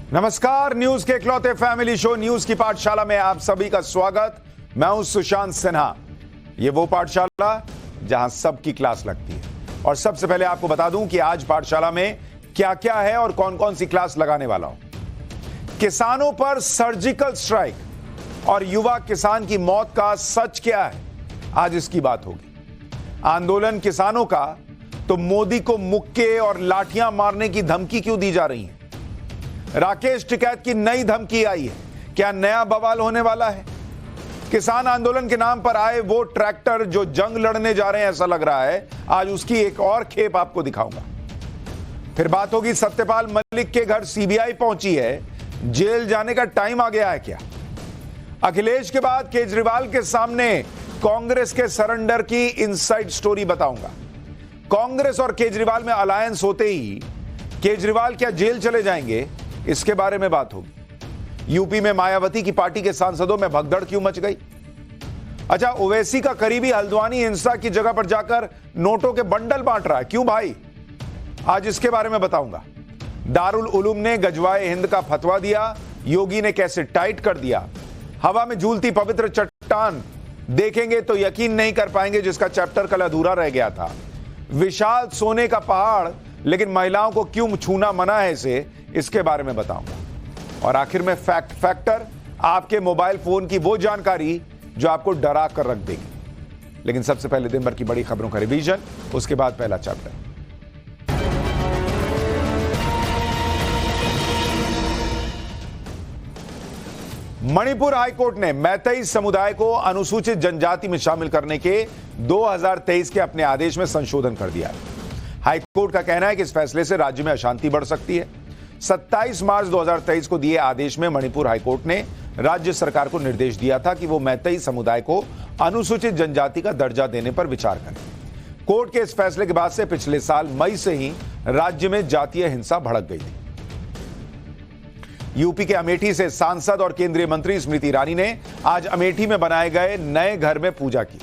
नमस्कार, न्यूज के इकलौते फैमिली शो न्यूज की पाठशाला में आप सभी का स्वागत। मैं हूं सुशांत सिन्हा। ये वो पाठशाला जहां सबकी क्लास लगती है। और सबसे पहले आपको बता दूं कि आज पाठशाला में क्या क्या है और कौन कौन सी क्लास लगाने वाला हूं। किसानों पर सर्जिकल स्ट्राइक और युवा किसान की मौत का सच क्या है, आज इसकी बात होगी। आंदोलन किसानों का, तो मोदी को मुक्के और लाठियां मारने की धमकी क्यों दी जा रही है। राकेश टिकैत की नई धमकी आई है, क्या नया बवाल होने वाला है। किसान आंदोलन के नाम पर आए वो ट्रैक्टर जो जंग लड़ने जा रहे हैं ऐसा लग रहा है, आज उसकी एक और खेप आपको दिखाऊंगा। फिर बात होगी सत्यपाल मलिक के घर सीबीआई पहुंची है, जेल जाने का टाइम आ गया है क्या। अखिलेश के बाद केजरीवाल के सामने कांग्रेस के सरेंडर की इनसाइड स्टोरी बताऊंगा। कांग्रेस और केजरीवाल में अलायंस होते ही केजरीवाल क्या जेल चले जाएंगे, इसके बारे में बात होगी। यूपी में मायावती की पार्टी के सांसदों में भगदड़ क्यों मच गई। अच्छा, ओवैसी का करीबी हल्द्वानी हिंसा की जगह पर जाकर नोटों के बंडल बांट रहा है, क्यों भाई, आज इसके बारे में बताऊंगा। दारुल उलूम ने गजवाए हिंद का फतवा दिया, योगी ने कैसे टाइट कर दिया। हवा में झूलती पवित्र चट्टान देखेंगे तो यकीन नहीं कर पाएंगे, जिसका चैप्टर कल अधूरा रह गया था। विशाल सोने का पहाड़, लेकिन महिलाओं को क्यों छूना मना है इसे, इसके बारे में बताऊंगा। और आखिर में फैक्ट फैक्टर, आपके मोबाइल फोन की वो जानकारी जो आपको डरा कर रख देगी। लेकिन सबसे पहले दिन भर की बड़ी खबरों का रिवीजन, उसके बाद पहला चैप्टर। मणिपुर हाईकोर्ट ने मैतेई समुदाय को अनुसूचित जनजाति में शामिल करने के 2023 के अपने आदेश में संशोधन कर दिया है। हाईकोर्ट का कहना है कि इस फैसले से राज्य में अशांति बढ़ सकती है। 27 मार्च 2023 को दिए आदेश में मणिपुर हाईकोर्ट ने राज्य सरकार को निर्देश दिया था कि वो मैतेई समुदाय को अनुसूचित जनजाति का दर्जा देने पर विचार करें। कोर्ट के इस फैसले के बाद से पिछले साल मई से ही राज्य में जातीय हिंसा भड़क गई थी। यूपी के अमेठी से सांसद और केंद्रीय मंत्री स्मृति ईरानी ने आज अमेठी में बनाए गए नए घर में पूजा की।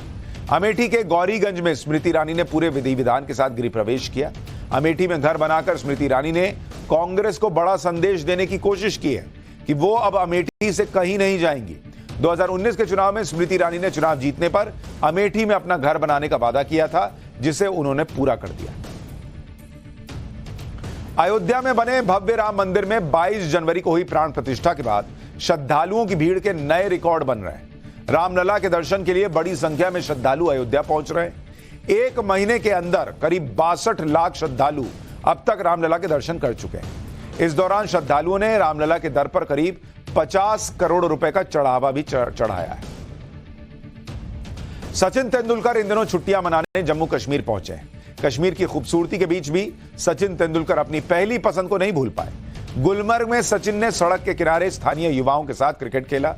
अमेठी के गौरीगंज में स्मृति ईरानी ने पूरे विधि विधान के साथ गृह प्रवेश किया। अमेठी में घर बनाकर स्मृति ईरानी ने कांग्रेस को बड़ा संदेश देने की कोशिश की है कि वो अब अमेठी से कहीं नहीं जाएंगी। 2019 के चुनाव में स्मृति ईरानी ने चुनाव जीतने पर अमेठी में अपना घर बनाने का वादा किया था, जिसे उन्होंने पूरा कर दिया। अयोध्या में बने भव्य राम मंदिर में 22 जनवरी को हुई प्राण प्रतिष्ठा के बाद श्रद्धालुओं की भीड़ के नए रिकॉर्ड बन रहे हैं। रामलला के दर्शन के लिए बड़ी संख्या में श्रद्धालु अयोध्या पहुंच रहे हैं। एक महीने के अंदर करीब 62 लाख श्रद्धालु अब तक रामलला के दर्शन कर चुके हैं। इस दौरान श्रद्धालुओं ने रामलला के दर पर करीब 50 करोड़ रुपए का चढ़ावा भी चढ़ाया है। सचिन तेंदुलकर इन दिनों छुट्टियां मनाने जम्मू कश्मीर पहुंचे हैं। कश्मीर की खूबसूरती के बीच भी सचिन तेंदुलकर अपनी पहली पसंद को नहीं भूल पाए। गुलमर्ग में सचिन ने सड़क के किनारे स्थानीय युवाओं के साथ क्रिकेट खेला।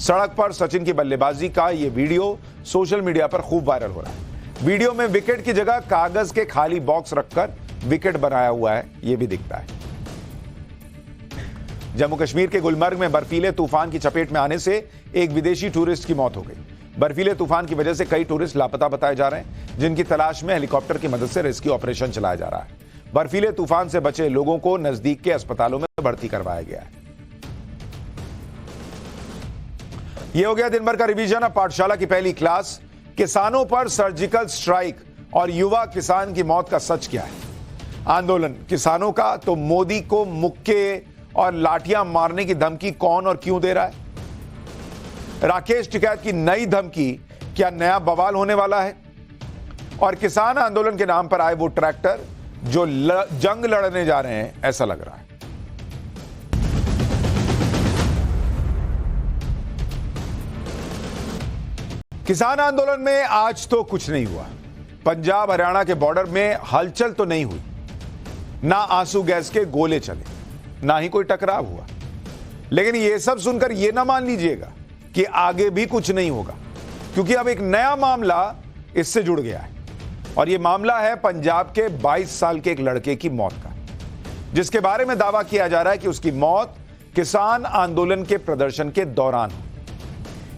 सड़क पर सचिन की बल्लेबाजी का यह वीडियो सोशल मीडिया पर खूब वायरल हो रहा है। वीडियो में विकेट की जगह कागज के खाली बॉक्स रखकर विकेट बनाया हुआ है, यह भी दिखता है। जम्मू कश्मीर के गुलमर्ग में बर्फीले तूफान की चपेट में आने से एक विदेशी टूरिस्ट की मौत हो गई। बर्फीले तूफान की वजह से कई टूरिस्ट लापता बताए जा रहे हैं, जिनकी तलाश में हेलीकॉप्टर की मदद से रेस्क्यू ऑपरेशन चलाया जा रहा है। बर्फीले तूफान से बचे लोगों को नजदीक के अस्पतालों में भर्ती करवाया गया है। यह हो गया दिन भर का रिवीजन। अब पाठशाला की पहली क्लास, किसानों पर सर्जिकल स्ट्राइक और युवा किसान की मौत का सच क्या है। आंदोलन किसानों का, तो मोदी को मुक्के और लाठियां मारने की धमकी कौन और क्यों दे रहा है। राकेश टिकैत की नई धमकी, क्या नया बवाल होने वाला है। और किसान आंदोलन के नाम पर आए वो ट्रैक्टर जो जंग लड़ने जा रहे हैं ऐसा लग रहा है। किसान आंदोलन में आज तो कुछ नहीं हुआ। पंजाब हरियाणा के बॉर्डर में हलचल तो नहीं हुई, ना आंसू गैस के गोले चले, ना ही कोई टकराव हुआ। लेकिन यह सब सुनकर यह ना मान लीजिएगा कि आगे भी कुछ नहीं होगा, क्योंकि अब एक नया मामला इससे जुड़ गया है। और यह मामला है पंजाब के 22 साल के एक लड़के की मौत का, जिसके बारे में दावा किया जा रहा है कि उसकी मौत किसान आंदोलन के प्रदर्शन के दौरान हुई।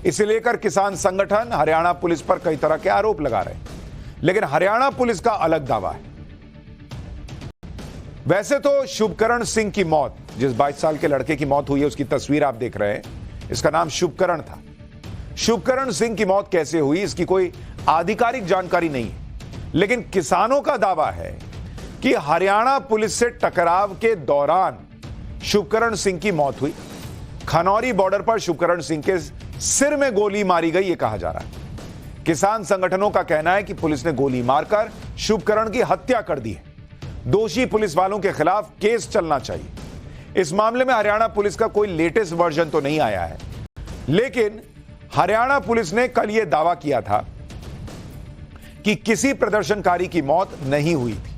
इसे लेकर किसान संगठन हरियाणा पुलिस पर कई तरह के आरोप लगा रहे हैं, लेकिन हरियाणा पुलिस का अलग दावा है। वैसे तो शुभकरण सिंह की मौत, जिस 22 साल के लड़के की मौत हुई है, उसकी तस्वीर आप देख रहे हैं, इसका नाम शुभकरण था। शुभकरण सिंह की मौत कैसे हुई, इसकी कोई आधिकारिक जानकारी नहीं है, लेकिन किसानों का दावा है कि हरियाणा पुलिस से टकराव के दौरान शुभकरण सिंह की मौत हुई। खनौरी बॉर्डर पर शुभकरण सिंह के सिर में गोली मारी गई, यह कहा जा रहा है। किसान संगठनों का कहना है कि पुलिस ने गोली मारकर शुभकरण की हत्या कर दी है। दोषी पुलिस वालों के खिलाफ केस चलना चाहिए। इस मामले में हरियाणा पुलिस का कोई लेटेस्ट वर्जन तो नहीं आया है, लेकिन हरियाणा पुलिस ने कल यह दावा किया था कि किसी प्रदर्शनकारी की मौत नहीं हुई थी।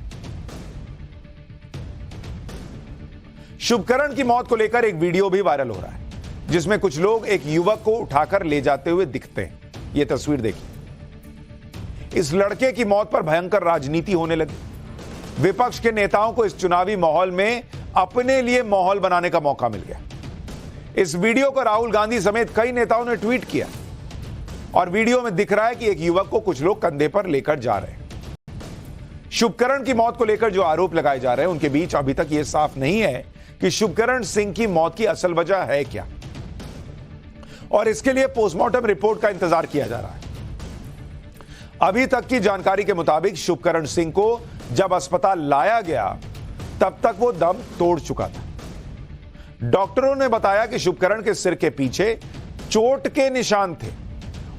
शुभकरण की मौत को लेकर एक वीडियो भी वायरल हो रहा है, जिसमें कुछ लोग एक युवक को उठाकर ले जाते हुए दिखते हैं। यह तस्वीर देखिए। इस लड़के की मौत पर भयंकर राजनीति होने लगी। विपक्ष के नेताओं को इस चुनावी माहौल में अपने लिए माहौल बनाने का मौका मिल गया। इस वीडियो को राहुल गांधी समेत कई नेताओं ने ट्वीट किया और वीडियो में दिख रहा है कि एक युवक को कुछ लोग कंधे पर लेकर जा रहे हैं। शुभकरण की मौत को लेकर जो आरोप लगाए जा रहे हैं, उनके बीच अभी तक यह साफ नहीं है कि शुभकरण सिंह की मौत की असल वजह है क्या, और इसके लिए पोस्टमार्टम रिपोर्ट का इंतजार किया जा रहा है। अभी तक की जानकारी के मुताबिक शुभकरण सिंह को जब अस्पताल लाया गया, तब तक वो दम तोड़ चुका था। डॉक्टरों ने बताया कि शुभकरण के सिर के पीछे चोट के निशान थे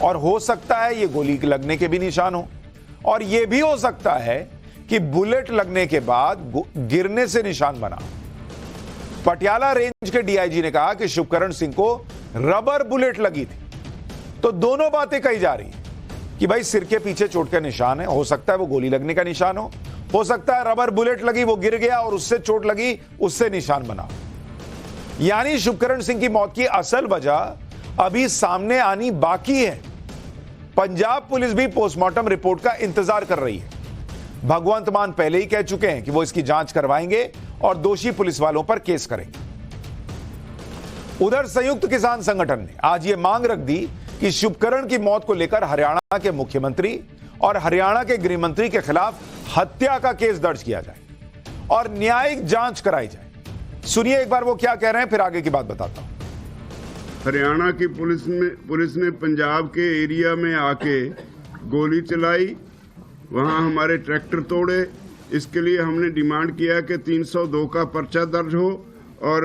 और हो सकता है ये गोली लगने के भी निशान हो, और यह भी हो सकता है कि बुलेट लगने के बाद गिरने से निशान बना। पटियाला रेंज के डीआईजी ने कहा कि शुभकरण सिंह को रबर बुलेट लगी थी। तो दोनों बातें कही जा रही है कि भाई सिर के पीछे चोट का निशान है, हो सकता है वो गोली लगने का निशान हो सकता है रबर बुलेट लगी, वो गिर गया और उससे चोट लगी, उससे निशान बना। यानी शुभकरण सिंह की मौत की असल वजह अभी सामने आनी बाकी है। पंजाब पुलिस भी पोस्टमार्टम रिपोर्ट का इंतजार कर रही है। भगवंत मान पहले ही कह चुके हैं कि वो इसकी जांच करवाएंगे और दोषी पुलिस वालों पर केस करेंगे। उधर संयुक्त किसान संगठन ने आज ये मांग रख दी कि शुभकरण की मौत को लेकर हरियाणा के मुख्यमंत्री और हरियाणा के गृह मंत्री के खिलाफ हत्या का केस दर्ज किया जाए और न्यायिक जांच कराई जाए। सुनिए एक बार वो क्या कह रहे हैं, फिर आगे की बात बताता हूं। हरियाणा की पुलिस ने पंजाब के एरिया में आके गोली चलाई, वहां हमारे ट्रैक्टर तोड़े। इसके लिए हमने डिमांड किया कि 302 का पर्चा दर्ज हो और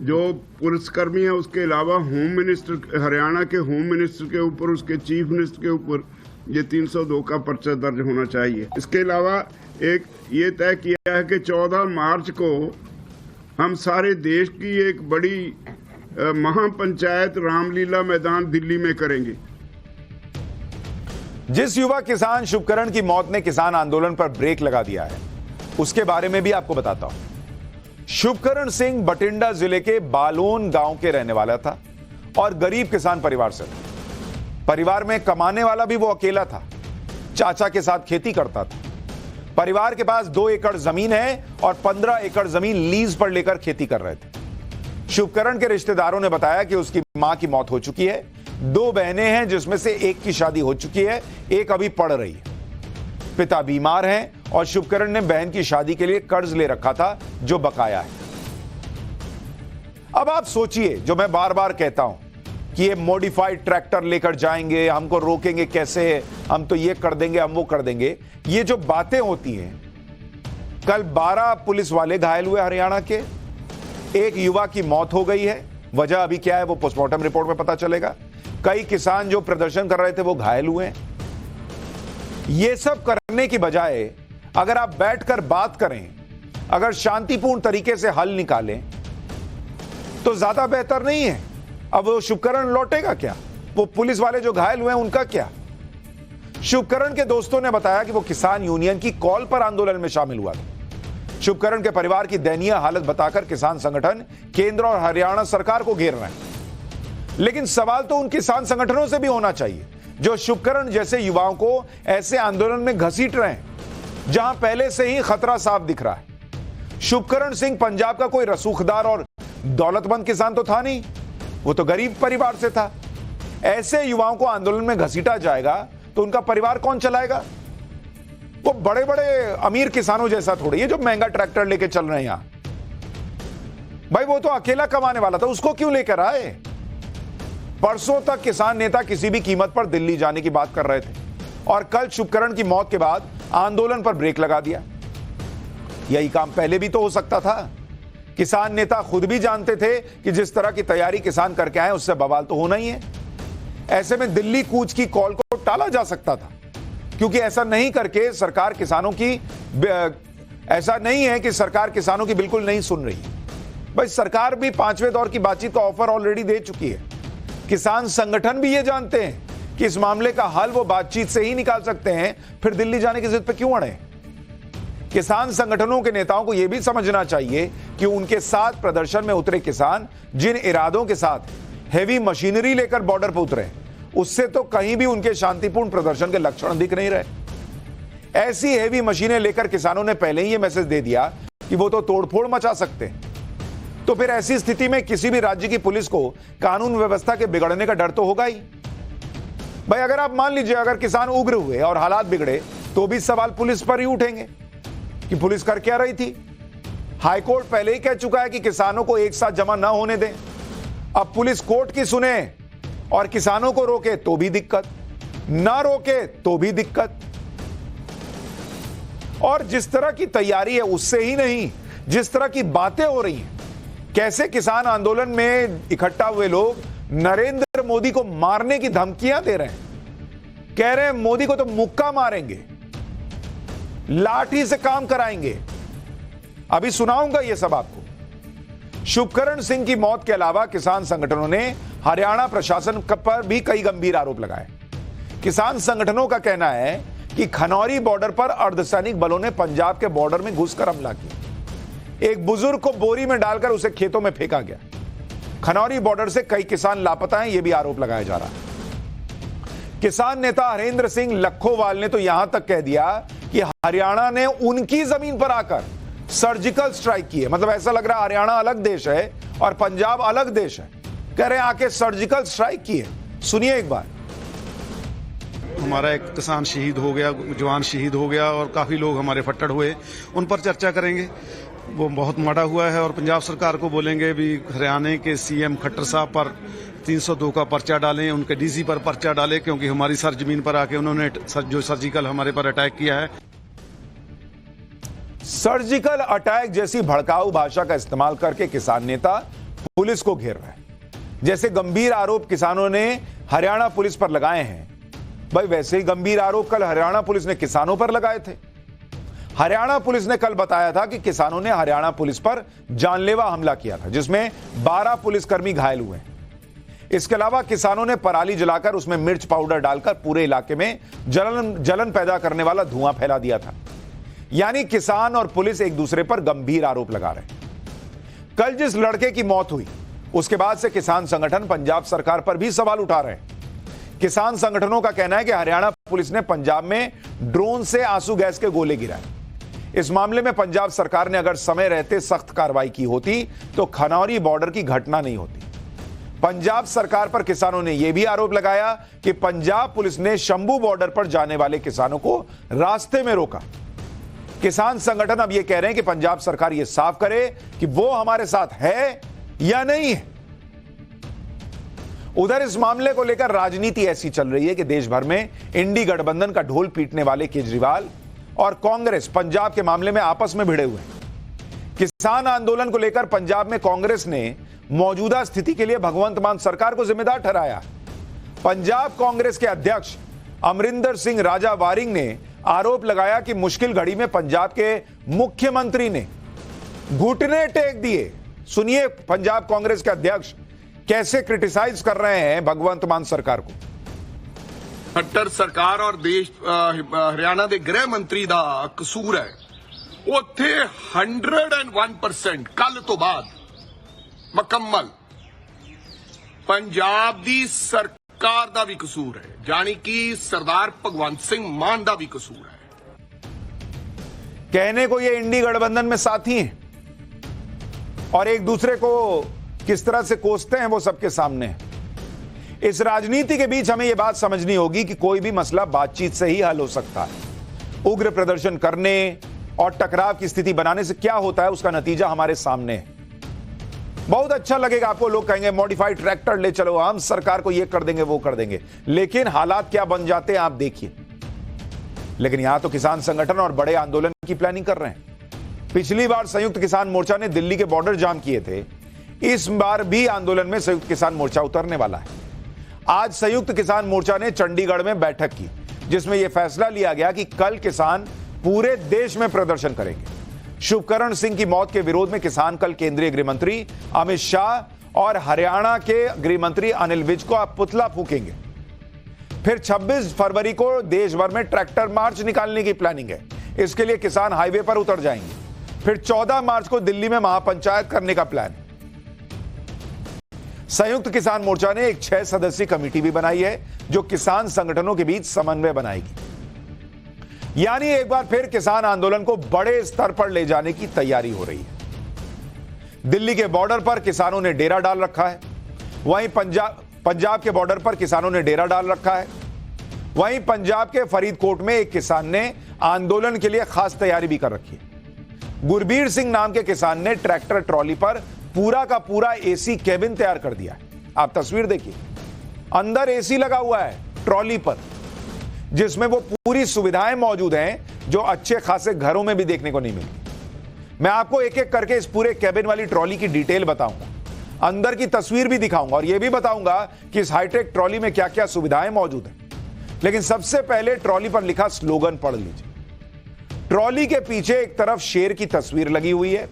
जो पुलिसकर्मी है उसके अलावा होम मिनिस्टर, हरियाणा के होम मिनिस्टर के ऊपर, उसके चीफ मिनिस्टर के ऊपर ये 302 का पर्चा दर्ज होना चाहिए। इसके अलावा एक ये तय किया है कि 14 मार्च को हम सारे देश की एक बड़ी महापंचायत रामलीला मैदान दिल्ली में करेंगे। जिस युवा किसान शुभकरण की मौत ने किसान आंदोलन पर ब्रेक लगा दिया है, उसके बारे में भी आपको बताता हूं। शुभकरण सिंह बठिंडा जिले के बालोन गांव के रहने वाला था और गरीब किसान परिवार से था। परिवार में कमाने वाला भी वो अकेला था। चाचा के साथ खेती करता था। परिवार के पास 2 एकड़ जमीन है और 15 एकड़ जमीन लीज पर लेकर खेती कर रहे थे। शुभकरण के रिश्तेदारों ने बताया कि उसकी मां की मौत हो चुकी है। 2 बहनें हैं, जिसमें से एक की शादी हो चुकी है, एक अभी पढ़ रही है। पिता बीमार हैं और शुभकरण ने बहन की शादी के लिए कर्ज ले रखा था जो बकाया है। अब आप सोचिए, जो मैं बार बार कहता हूं कि ये मॉडिफाइड ट्रैक्टर लेकर जाएंगे, हमको रोकेंगे कैसे, हम तो ये कर देंगे, हम वो कर देंगे, ये जो बातें होती हैं। कल 12 पुलिस वाले घायल हुए हरियाणा के, एक युवा की मौत हो गई है। वजह अभी क्या है वो पोस्टमार्टम रिपोर्ट में पता चलेगा। कई किसान जो प्रदर्शन कर रहे थे वो घायल हुए हैं। ये सब करने की बजाय अगर आप बैठकर बात करें, अगर शांतिपूर्ण तरीके से हल निकालें, तो ज्यादा बेहतर नहीं है। अब वो शुभकरण लौटेगा क्या? वो पुलिस वाले जो घायल हुए हैं उनका क्या? शुभकरण के दोस्तों ने बताया कि वो किसान यूनियन की कॉल पर आंदोलन में शामिल हुआ था। शुभकरण के परिवार की दयनीय हालत बताकर किसान संगठन केंद्र और हरियाणा सरकार को घेर रहे हैं। लेकिन सवाल तो उन किसान संगठनों से भी होना चाहिए जो शुभकरण जैसे युवाओं को ऐसे आंदोलन में घसीट रहे हैं, जहां पहले से ही खतरा साफ दिख रहा है। शुभकरण सिंह पंजाब का कोई रसूखदार और दौलतमंद किसान तो था नहीं, वो तो गरीब परिवार से था। ऐसे युवाओं को आंदोलन में घसीटा जाएगा तो उनका परिवार कौन चलाएगा? वो बड़े बड़े अमीर किसानों जैसा थोड़ी है जो महंगा ट्रैक्टर लेके चल रहे हैं यहां। भाई वो तो अकेला कमाने वाला था, उसको क्यों लेकर आए? परसों तक किसान नेता किसी भी कीमत पर दिल्ली जाने की बात कर रहे थे और कल शुभकरण की मौत के बाद आंदोलन पर ब्रेक लगा दिया। यही काम पहले भी तो हो सकता था। किसान नेता खुद भी जानते थे कि जिस तरह की तैयारी किसान करके आए उससे बवाल तो होना ही है। ऐसे में दिल्ली कूच की कॉल को टाला जा सकता था, क्योंकि ऐसा नहीं करके सरकार किसानों की ऐसा नहीं है कि सरकार किसानों की बिल्कुल नहीं सुन रही। भाई सरकार भी 5वें दौर की बातचीत का ऑफर ऑलरेडी दे चुकी है। किसान संगठन भी ये जानते हैं कि इस मामले का हल वो बातचीत से ही निकाल सकते हैं, फिर दिल्ली जाने की जिद पे क्यों अड़े? किसान संगठनों के नेताओं को यह भी समझना चाहिए कि उनके साथ प्रदर्शन में उतरे किसान जिन इरादों के साथ हेवी मशीनरी लेकर बॉर्डर पर उतरे, उससे तो कहीं भी उनके शांतिपूर्ण प्रदर्शन के लक्षण दिख नहीं रहे। ऐसी हेवी मशीनें लेकर किसानों ने पहले ही यह मैसेज दे दिया कि वो तो तोड़फोड़ मचा सकते हैं। तो फिर ऐसी स्थिति में किसी भी राज्य की पुलिस को कानून व्यवस्था के बिगड़ने का डर तो होगा ही। भाई अगर आप मान लीजिए अगर किसान उग्र हुए और हालात बिगड़े तो भी सवाल पुलिस पर ही उठेंगे कि पुलिस कर क्या रही थी। हाईकोर्ट पहले ही कह चुका है कि किसानों को एक साथ जमा ना होने दें। अब पुलिस कोर्ट की सुने और किसानों को रोके तो भी दिक्कत, ना रोके तो भी दिक्कत। और जिस तरह की तैयारी है उससे ही नहीं, जिस तरह की बातें हो रही हैं, कैसे किसान आंदोलन में इकट्ठा हुए लोग नरेंद्र मोदी को मारने की धमकियां दे रहे हैं, कह रहे हैं मोदी को तो मुक्का मारेंगे, लाठी से काम कराएंगे। अभी सुनाऊंगा यह सब आपको। शुभकरण सिंह की मौत के अलावा किसान संगठनों ने हरियाणा प्रशासन पर भी कई गंभीर आरोप लगाए। किसान संगठनों का कहना है कि खनौरी बॉर्डर पर अर्धसैनिक बलों ने पंजाब के बॉर्डर में घुसकर हमला किया। एक बुजुर्ग को बोरी में डालकर उसे खेतों में फेंका गया। खनौरी बॉर्डर से कई किसान लापता हैं, यह भी आरोप लगाया जा रहा है। किसान नेता हरेंद्र सिंह लखोवाल ने तो यहां तक कह दिया कि हरियाणा ने उनकी जमीन पर आकर सर्जिकल स्ट्राइक की है। मतलब ऐसा लग रहा है हरियाणा अलग देश है और पंजाब अलग देश है। कह रहे हैं आके सर्जिकल स्ट्राइक की है। सुनिए एक बार। हमारा एक किसान शहीद हो गया, जवान शहीद हो गया और काफी लोग हमारे फट्टड़ हुए, उन पर चर्चा करेंगे। वो बहुत मरा हुआ है और पंजाब सरकार को बोलेंगे भी हरियाणा के सीएम खट्टर साहब पर 302 का पर्चा डालें, उनके डीसी पर पर्चा डालें, क्योंकि हमारी सरजमीन पर आके उन्होंने जो सर्जिकल हमारे पर अटैक किया है। सर्जिकल अटैक जैसी भड़काऊ भाषा का इस्तेमाल करके किसान नेता पुलिस को घेर रहे हैं। जैसे गंभीर आरोप किसानों ने हरियाणा पुलिस पर लगाए हैं, भाई वैसे ही गंभीर आरोप कल हरियाणा पुलिस ने किसानों पर लगाए थे। हरियाणा पुलिस ने कल बताया था कि किसानों ने हरियाणा पुलिस पर जानलेवा हमला किया था, जिसमें 12 पुलिसकर्मी घायल हुए। इसके अलावा किसानों ने पराली जलाकर उसमें मिर्च पाउडर डालकर पूरे इलाके में जलन पैदा करने वाला धुआं फैला दिया था। यानी किसान और पुलिस एक दूसरे पर गंभीर आरोप लगा रहे हैं। कल जिस लड़के की मौत हुई उसके बाद से किसान संगठन पंजाब सरकार पर भी सवाल उठा रहे हैं। किसान संगठनों का कहना है कि हरियाणा पुलिस ने पंजाब में ड्रोन से आंसू गैस के गोले गिराए। इस मामले में पंजाब सरकार ने अगर समय रहते सख्त कार्रवाई की होती तो खनौरी बॉर्डर की घटना नहीं होती। पंजाब सरकार पर किसानों ने यह भी आरोप लगाया कि पंजाब पुलिस ने शंभू बॉर्डर पर जाने वाले किसानों को रास्ते में रोका। किसान संगठन अब यह कह रहे हैं कि पंजाब सरकार यह साफ करे कि वो हमारे साथ है या नहीं है। उधर इस मामले को लेकर राजनीति ऐसी चल रही है कि देश भर में इंडी गठबंधन का ढोल पीटने वाले केजरीवाल और कांग्रेस पंजाब के मामले में आपस में भिड़े हुए हैं। किसान आंदोलन को लेकर पंजाब में कांग्रेस ने मौजूदा स्थिति के लिए भगवंत मान सरकार को जिम्मेदार ठहराया। पंजाब कांग्रेस के अध्यक्ष अमरिंदर सिंह राजा वारिंग ने आरोप लगाया कि मुश्किल घड़ी में पंजाब के मुख्यमंत्री ने घुटने टेक दिए। सुनिए पंजाब कांग्रेस के अध्यक्ष कैसे क्रिटिसाइज कर रहे हैं भगवंत मान सरकार को। खट्टर सरकार और देश हरियाणा के गृह मंत्री का कसूर है। उत्थे 101% कल तो बाद मुकम्मल पंजाब दी सरकार का भी कसूर है, जानी कि सरदार भगवंत सिंह मान का भी कसूर है। कहने को ये इंडी गठबंधन में साथी हैं और एक दूसरे को किस तरह से कोसते हैं वो सबके सामने है। इस राजनीति के बीच हमें यह बात समझनी होगी कि कोई भी मसला बातचीत से ही हल हो सकता है। उग्र प्रदर्शन करने और टकराव की स्थिति बनाने से क्या होता है उसका नतीजा हमारे सामने है। बहुत अच्छा लगेगा आपको, लोग कहेंगे मॉडिफाइड ट्रैक्टर ले चलो, हम सरकार को ये कर देंगे वो कर देंगे, लेकिन हालात क्या बन जाते हैं आप देखिए। लेकिन यहां तो किसान संगठन और बड़े आंदोलन की प्लानिंग कर रहे हैं। पिछली बार संयुक्त किसान मोर्चा ने दिल्ली के बॉर्डर जाम किए थे, इस बार भी आंदोलन में संयुक्त किसान मोर्चा उतरने वाला है। आज संयुक्त किसान मोर्चा ने चंडीगढ़ में बैठक की, जिसमें यह फैसला लिया गया कि कल किसान पूरे देश में प्रदर्शन करेंगे। शुभकरण सिंह की मौत के विरोध में किसान कल केंद्रीय गृह मंत्री अमित शाह और हरियाणा के गृह मंत्री अनिल विज को पुतला फूकेंगे। फिर 26 फरवरी को देश भर में ट्रैक्टर मार्च निकालने की प्लानिंग है। इसके लिए किसान हाईवे पर उतर जाएंगे। फिर 14 मार्च को दिल्ली में महापंचायत करने का प्लान है। संयुक्त किसान मोर्चा ने एक 6 सदस्यीय कमेटी भी बनाई है, जो किसान संगठनों के बीच समन्वय बनाएगी। यानी एक बार फिर किसान आंदोलन को बड़े स्तर पर ले जाने की तैयारी हो रही है। दिल्ली के बॉर्डर पर किसानों ने डेरा डाल रखा है, वहीं पंजाब के बॉर्डर पर किसानों ने डेरा डाल रखा है। वहीं पंजाब के फरीदकोट में एक किसान ने आंदोलन के लिए खास तैयारी भी कर रखी है। गुरबीर सिंह नाम के किसान ने ट्रैक्टर ट्रॉली पर पूरा का पूरा एसी केबिन तैयार कर दिया है। आप तस्वीर देखिए, अंदर एसी लगा हुआ है ट्रॉली पर, जिसमें वो पूरी सुविधाएं मौजूद हैं जो अच्छे खासे घरों में भी देखने को नहीं मिलती। मैं आपको एक एक करके इस पूरे केबिन वाली ट्रॉली की डिटेल बताऊंगा, अंदर की तस्वीर भी दिखाऊंगा और यह भी बताऊंगा कि इस हाईटेक ट्रॉली में क्या क्या सुविधाएं मौजूद हैं। लेकिन सबसे पहले ट्रॉली पर लिखा स्लोगन पढ़ लीजिए। ट्रॉली के पीछे एक तरफ शेर की तस्वीर लगी हुई है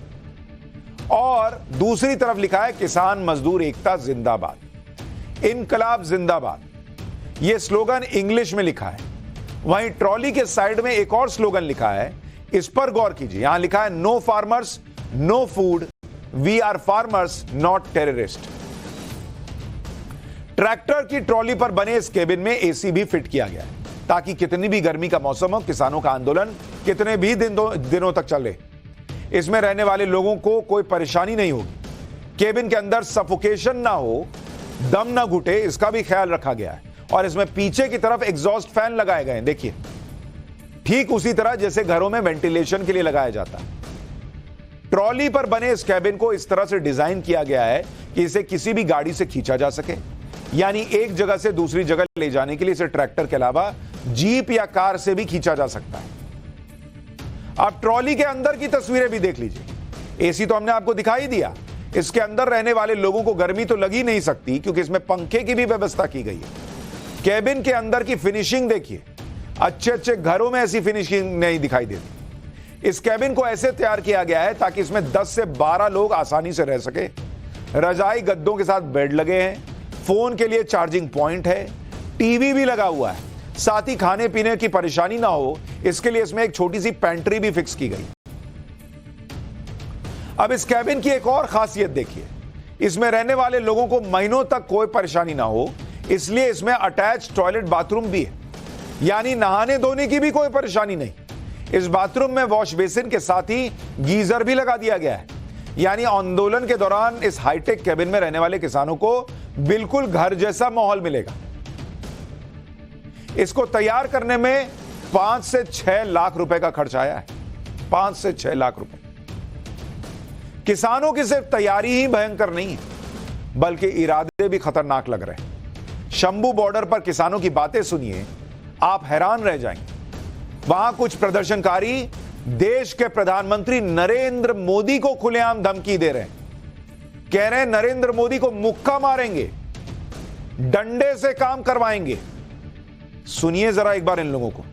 और दूसरी तरफ लिखा है किसान मजदूर एकता जिंदाबाद, इनकलाब जिंदाबाद। यह स्लोगन इंग्लिश में लिखा है। वहीं ट्रॉली के साइड में एक और स्लोगन लिखा है, इस पर गौर कीजिए। यहां लिखा है no farmers no food, we are farmers not terrorist. Tractor की ट्रॉली पर बने इस केबिन में एसी भी फिट किया गया है, ताकि कितनी भी गर्मी का मौसम हो, किसानों का आंदोलन कितने भी दिनों तक चले, इसमें रहने वाले लोगों को कोई परेशानी नहीं होगी। केबिन के अंदर सफोकेशन ना हो, दम ना घुटे, इसका भी ख्याल रखा गया है। और इसमें पीछे की तरफ एग्जॉस्ट फैन लगाए गए हैं, देखिए, ठीक उसी तरह जैसे घरों में वेंटिलेशन के लिए लगाया जाता है। ट्रॉली पर बने इस केबिन को इस तरह से डिजाइन किया गया है कि इसे किसी भी गाड़ी से खींचा जा सके, यानी एक जगह से दूसरी जगह ले जाने के लिए इसे ट्रैक्टर के अलावा जीप या कार से भी खींचा जा सकता है। आप ट्रॉली के अंदर की तस्वीरें भी देख लीजिए। एसी तो हमने आपको दिखाई दिया, इसके अंदर रहने वाले लोगों को गर्मी तो लगी नहीं सकती, क्योंकि इसमें पंखे की भी व्यवस्था की गई है। केबिन के अंदर की फिनिशिंग देखिए, अच्छे अच्छे घरों में ऐसी फिनिशिंग नहीं दिखाई देती। इस केबिन को ऐसे तैयार किया गया है ताकि इसमें 10 से 12 लोग आसानी से रह सके। रजाई गद्दों के साथ बेड लगे हैं, फोन के लिए चार्जिंग पॉइंट है, टीवी भी लगा हुआ है। साथ ही खाने पीने की परेशानी ना हो, इसके लिए इसमें एक छोटी सी पेंट्री भी फिक्स की गई। अब इस केबिन की एक और खासियत देखिए, इसमें रहने वाले लोगों को महीनों तक कोई परेशानी ना हो, इसलिए इसमें अटैच टॉयलेट बाथरूम भी है, यानी नहाने धोने की भी कोई परेशानी नहीं। इस बाथरूम में वॉश बेसिन के साथ ही गीजर भी लगा दिया गया है, यानी आंदोलन के दौरान इस हाईटेक केबिन में रहने वाले किसानों को बिल्कुल घर जैसा माहौल मिलेगा। इसको तैयार करने में 5 से 6 लाख रुपए का खर्च आया है, 5 से 6 लाख रुपए। किसानों की सिर्फ तैयारी ही भयंकर नहीं है, बल्कि इरादे भी खतरनाक लग रहे हैं। शंभू बॉर्डर पर किसानों की बातें सुनिए, आप हैरान रह जाएंगे। वहां कुछ प्रदर्शनकारी देश के प्रधानमंत्री नरेंद्र मोदी को खुलेआम धमकी दे रहे हैं, कह रहे हैं नरेंद्र मोदी को मुक्का मारेंगे, डंडे से काम करवाएंगे। सुनिए जरा एक बार इन लोगों को।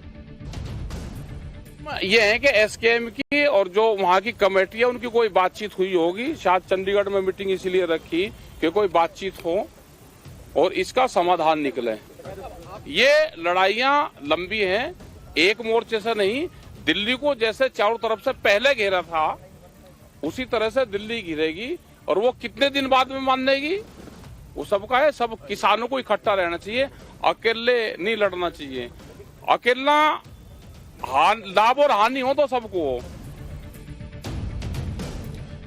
ये है कि एसकेएम की और जो वहाँ की कमेटी है उनकी कोई बातचीत हुई होगी, शायद चंडीगढ़ में मीटिंग इसीलिए रखी कि कोई बातचीत हो और इसका समाधान निकले। ये लड़ाइयां लंबी हैं, एक मोर्चे से नहीं। दिल्ली को जैसे चारों तरफ से पहले घेरा था, उसी तरह से दिल्ली घिरेगी। और वो कितने दिन बाद में मानेगी, वो सबका है। सब किसानों को इकट्ठा रहना चाहिए, अकेले नहीं लड़ना चाहिए। अकेला लाभ और हानि हो तो सबको हो।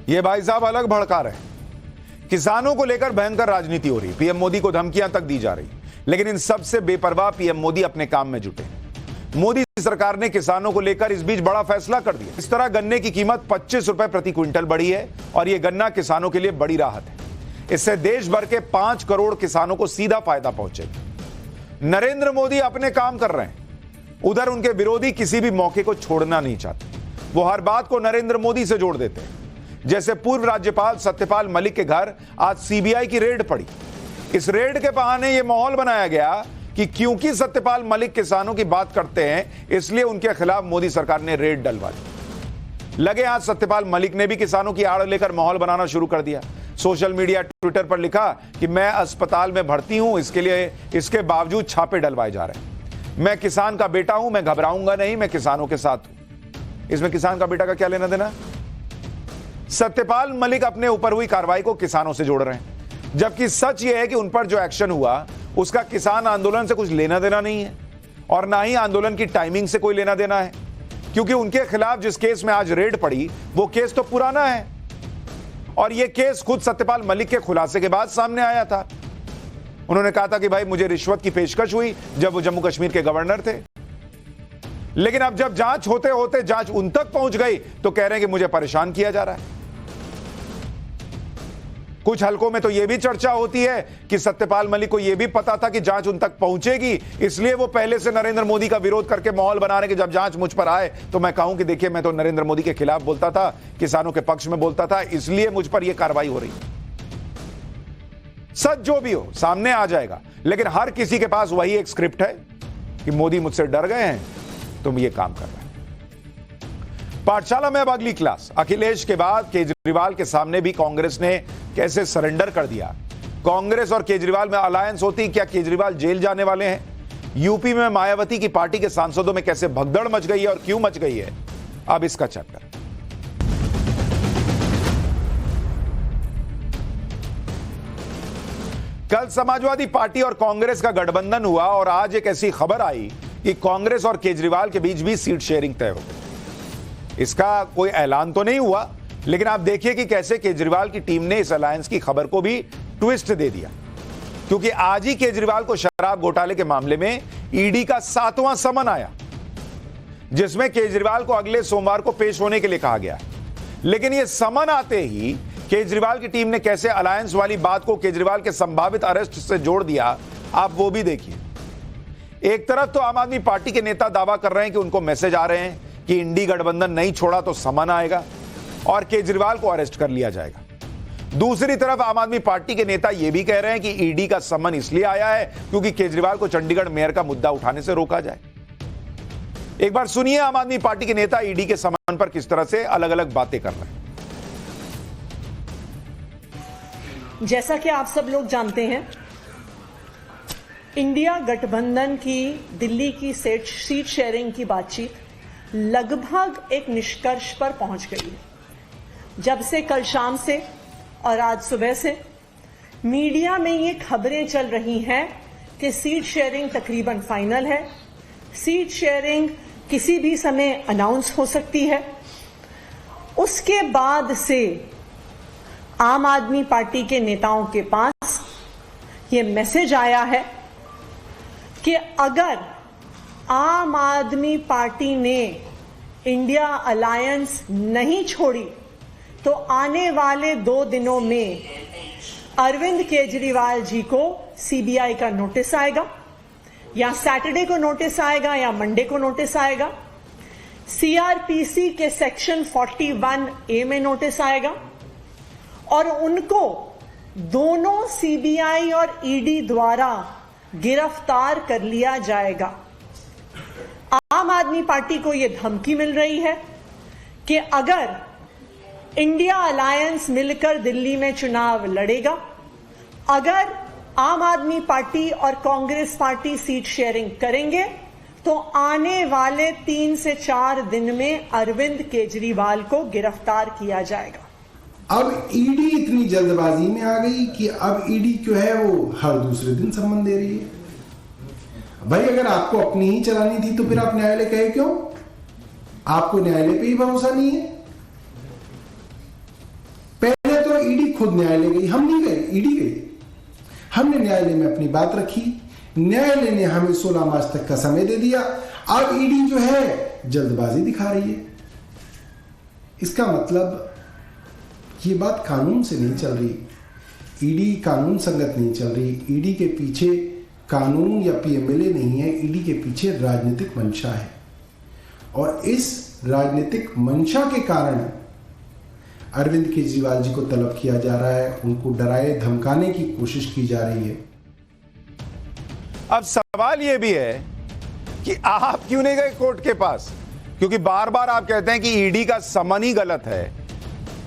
ये भाई साहब अलग भड़का रहे हैं। किसानों को लेकर भयंकर राजनीति हो रही, पीएम मोदी को धमकियां तक दी जा रही, लेकिन इन सब से बेपरवाह पीएम मोदी अपने काम में जुटे। मोदी सरकार ने किसानों को लेकर इस बीच बड़ा फैसला कर दिया। इस तरह गन्ने की कीमत 25 रुपए प्रति क्विंटल बढ़ी है और यह गन्ना किसानों के लिए बड़ी राहत है। इससे देश भर के 5 करोड़ किसानों को सीधा फायदा पहुंचेगा। नरेंद्र मोदी अपने काम कर रहे हैं, उधर उनके विरोधी किसी भी मौके को छोड़ना नहीं चाहते। वो हर बात को नरेंद्र मोदी से जोड़ देते हैं। जैसे पूर्व राज्यपाल सत्यपाल मलिक के घर आज सीबीआई की रेड पड़ी। इस रेड के बहाने यह माहौल बनाया गया कि क्योंकि सत्यपाल मलिक किसानों की बात करते हैं, इसलिए उनके खिलाफ मोदी सरकार ने रेड डलवा दी। लगे आज सत्यपाल मलिक ने भी किसानों की आड़ लेकर माहौल बनाना शुरू कर दिया। सोशल मीडिया ट्विटर पर लिखा कि मैं अस्पताल में भर्ती हूं, इसके बावजूद छापे डलवाए जा रहे हैं। मैं किसान का बेटा हूं, मैं घबराऊंगा नहीं, मैं किसानों के साथ हूं। इसमें किसान का बेटा का क्या लेना देना? सत्यपाल मलिक अपने ऊपर हुई कार्रवाई को किसानों से जोड़ रहे हैं, जबकि सच यह है कि उन पर जो एक्शन हुआ उसका किसान आंदोलन से कुछ लेना देना नहीं है और ना ही आंदोलन की टाइमिंग से कोई लेना देना है, क्योंकि उनके खिलाफ जिस केस में आज रेड पड़ी वो केस तो पुराना है और यह केस खुद सत्यपाल मलिक के खुलासे के बाद सामने आया था। उन्होंने कहा था कि भाई मुझे रिश्वत की पेशकश हुई जब वो जम्मू कश्मीर के गवर्नर थे, लेकिन अब जब जांच होते होते जांच उन तक पहुंच गई तो कह रहे हैं कि मुझे परेशान किया जा रहा है। कुछ हलकों में तो यह भी चर्चा होती है कि सत्यपाल मलिक को यह भी पता था कि जांच उन तक पहुंचेगी, इसलिए वो पहले से नरेंद्र मोदी का विरोध करके माहौल बना रहे कि जब जांच मुझ पर आए तो मैं कहूं कि देखिए मैं तो नरेंद्र मोदी के खिलाफ बोलता था, किसानों के पक्ष में बोलता था, इसलिए मुझ पर यह कार्रवाई हो रही है। सच जो भी हो सामने आ जाएगा, लेकिन हर किसी के पास वही एक स्क्रिप्ट है कि मोदी मुझसे डर गए हैं, तुम ये काम कर रहे हैं। पाठशाला में अब अगली क्लास। अखिलेश के बाद केजरीवाल के सामने भी कांग्रेस ने कैसे सरेंडर कर दिया। कांग्रेस और केजरीवाल में अलायंस होती, क्या केजरीवाल जेल जाने वाले हैं? यूपी में मायावती की पार्टी के सांसदों में कैसे भगदड़ मच गई है और क्यों मच गई है, अब इसका चैप्टर। कल समाजवादी पार्टी और कांग्रेस का गठबंधन हुआ और आज एक ऐसी खबर आई कि कांग्रेस और केजरीवाल के बीच भी सीट शेयरिंग तय हो गई। इसका कोई ऐलान तो नहीं हुआ, लेकिन आप देखिए कि कैसे केजरीवाल की टीम ने इस अलायंस की खबर को भी ट्विस्ट दे दिया, क्योंकि आज ही केजरीवाल को शराब घोटाले के मामले में ईडी का 7वां समन आया, जिसमें केजरीवाल को अगले सोमवार को पेश होने के लिए कहा गया। लेकिन यह समन आते ही केजरीवाल की टीम ने कैसे अलायंस वाली बात को केजरीवाल के संभावित अरेस्ट से जोड़ दिया, आप वो भी देखिए। एक तरफ तो आम आदमी पार्टी के नेता दावा कर रहे हैं कि उनको मैसेज आ रहे हैं कि इंडी गठबंधन नहीं छोड़ा तो समन आएगा और केजरीवाल को अरेस्ट कर लिया जाएगा। दूसरी तरफ आम आदमी पार्टी के नेता यह भी कह रहे हैं कि ईडी का समन इसलिए आया है क्योंकि केजरीवाल को चंडीगढ़ मेयर का मुद्दा उठाने से रोका जाए। एक बार सुनिए आम आदमी पार्टी के नेता ईडी के समन पर किस तरह से अलग अलग बातें कर रहे हैं। जैसा कि आप सब लोग जानते हैं, इंडिया गठबंधन की दिल्ली की सीट शेयरिंग की बातचीत लगभग एक निष्कर्ष पर पहुंच गई है। जब से कल शाम से और आज सुबह से मीडिया में ये खबरें चल रही हैं कि सीट शेयरिंग तकरीबन फाइनल है, सीट शेयरिंग किसी भी समय अनाउंस हो सकती है। उसके बाद से आम आदमी पार्टी के नेताओं के पास ये मैसेज आया है कि अगर आम आदमी पार्टी ने इंडिया अलायंस नहीं छोड़ी तो आने वाले 2 दिनों में अरविंद केजरीवाल जी को सीबीआई का नोटिस आएगा, या सैटरडे को नोटिस आएगा या मंडे को नोटिस आएगा। सीआरपीसी के सेक्शन 41A में नोटिस आएगा और उनको दोनों सीबीआई और ईडी द्वारा गिरफ्तार कर लिया जाएगा। आम आदमी पार्टी को यह धमकी मिल रही है कि अगर इंडिया अलायंस मिलकर दिल्ली में चुनाव लड़ेगा, अगर आम आदमी पार्टी और कांग्रेस पार्टी सीट शेयरिंग करेंगे तो आने वाले 3 से 4 दिन में अरविंद केजरीवाल को गिरफ्तार किया जाएगा। अब ईडी इतनी जल्दबाजी में आ गई कि अब ईडी जो है वो हर दूसरे दिन सम्मन दे रही है। भाई अगर आपको अपनी ही चलानी थी तो फिर आप न्यायालय कहे क्यों? आपको न्यायालय पे ही भरोसा नहीं है। पहले तो ईडी खुद न्यायालय गई, हम नहीं गए, ईडी गई। हमने न्यायालय में अपनी बात रखी, न्यायालय ने हमें 16 मार्च तक का समय दे दिया। अब ईडी जो है जल्दबाजी दिखा रही है। इसका मतलब ये बात कानून से नहीं चल रही, ईडी कानून संगत नहीं चल रही। ईडी के पीछे कानून या पीएमएलए नहीं है, ईडी के पीछे राजनीतिक मंशा है और इस राजनीतिक मंशा के कारण अरविंद केजरीवाल जी को तलब किया जा रहा है, उनको डराए धमकाने की कोशिश की जा रही है। अब सवाल यह भी है कि आप क्यों नहीं गए कोर्ट के पास, क्योंकि बार बार आप कहते हैं कि ईडी का समन ही गलत है,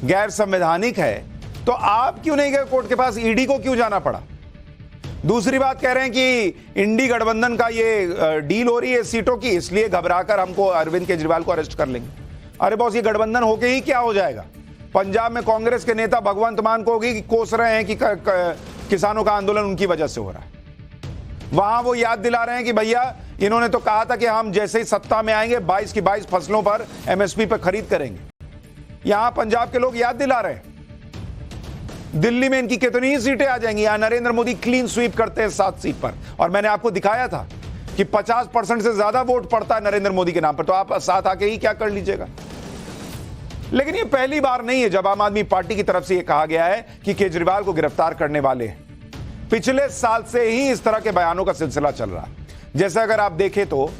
गैर संवैधानिक है, तो आप क्यों नहीं गए कोर्ट के पास? ईडी को क्यों जाना पड़ा? दूसरी बात कह रहे हैं कि इंडी गठबंधन का ये डील हो रही है सीटों की, इसलिए घबराकर हमको अरविंद केजरीवाल को अरेस्ट कर लेंगे। अरे बॉस, ये गठबंधन होके ही क्या हो जाएगा? पंजाब में कांग्रेस के नेता भगवंत मान को होगी कि कोस रहे हैं कि किसानों का आंदोलन उनकी वजह से हो रहा है। वहां वो याद दिला रहे हैं कि भैया इन्होंने तो कहा था कि हम जैसे ही सत्ता में आएंगे 22 की 22 फसलों पर एमएसपी पर खरीद करेंगे। यहां पंजाब के लोग याद दिला रहे हैं। दिल्ली में इनकी कितनी ही सीटें आ जाएंगी। यहां नरेंद्र मोदी क्लीन स्वीप करते हैं 7 सीट पर, और मैंने आपको दिखाया था कि 50% से ज्यादा वोट पड़ता है नरेंद्र मोदी के नाम पर, तो आप साथ आके ही क्या कर लीजिएगा। लेकिन ये पहली बार नहीं है जब आम आदमी पार्टी की तरफ से यह कहा गया है कि केजरीवाल को गिरफ्तार करने वाले हैं। पिछले साल से ही इस तरह के बयानों का सिलसिला चल रहा है। जैसे अगर आप देखें तो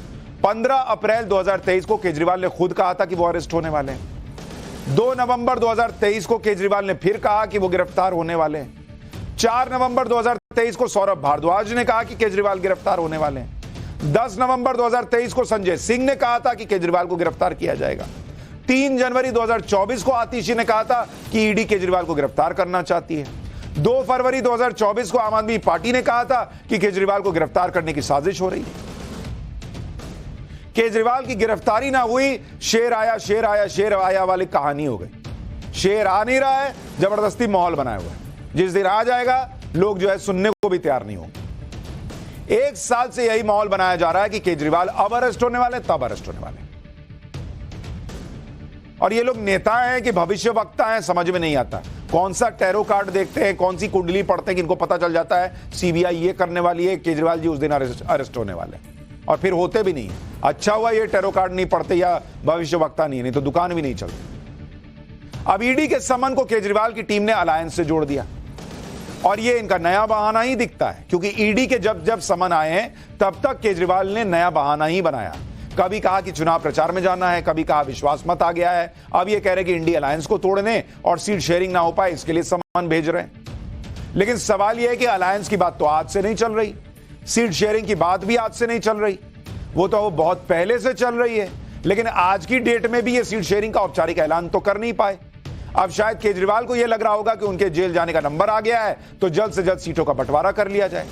15 अप्रैल 2023 को केजरीवाल ने खुद कहा था कि वो अरेस्ट होने वाले हैं। 2 नवंबर 2023 को केजरीवाल ने फिर कहा कि वो गिरफ्तार होने वाले हैं। 4 नवंबर 2023 को सौरभ भारद्वाज ने कहा कि केजरीवाल गिरफ्तार होने वाले हैं। 10 नवंबर 2023 को संजय सिंह ने कहा था कि केजरीवाल को गिरफ्तार किया जाएगा। 3 जनवरी 2024 को आतिशी ने कहा था कि ईडी केजरीवाल को गिरफ्तार करना चाहती है। 2 फरवरी 2024 को आम आदमी पार्टी ने कहा था कि केजरीवाल को गिरफ्तार करने की साजिश हो रही है। केजरीवाल की गिरफ्तारी ना हुई, शेर आया शेर आया शेर आया वाली कहानी हो गई। शेर आ नहीं रहा है, जबरदस्ती माहौल बनाया हुआ है। जिस दिन आ जाएगा लोग जो है सुनने को भी तैयार नहीं होंगे। 1 साल से यही माहौल बनाया जा रहा है कि केजरीवाल अब अरेस्ट होने वाले, तब अरेस्ट होने वाले। और ये लोग नेता हैं कि भविष्य वक्ता हैं, समझ में नहीं आता। कौन सा टैरो कार्ड देखते हैं, कौन सी कुंडली पढ़ते हैं कि इनको पता चल जाता है सीबीआई ये करने वाली है, केजरीवाल जी उस दिन अरेस्ट होने वाले, और फिर होते भी नहीं है। अच्छा हुआ ये टैरो कार्ड नहीं पढ़ते या भविष्य वक्ता नहीं तो दुकान भी नहीं चलती। अब ईडी के समन को केजरीवाल की टीम ने अलायंस से जोड़ दिया, और ये इनका नया बहाना ही दिखता है, क्योंकि ईडी के जब समन आए हैं तब तक केजरीवाल ने नया बहाना ही बनाया। कभी कहा कि चुनाव प्रचार में जाना है, कभी कहा विश्वास मत आ गया है, अब ये कह रहे कि इंडी अलायंस को तोड़ने और सीट शेयरिंग ना हो पाए इसके लिए सम्मान भेज रहे हैं। लेकिन सवाल यह है कि अलायंस की बात तो आज से नहीं चल रही, सीट शेयरिंग की बात भी आज से नहीं चल रही, वो तो बहुत पहले से चल रही है। लेकिन आज की डेट में भी ये सीट शेयरिंग का औपचारिक ऐलान तो कर नहीं पाए। अब शायद केजरीवाल को यह लग रहा होगा कि उनके जेल जाने का नंबर आ गया है, तो जल्द से जल्द सीटों का बंटवारा कर लिया जाए।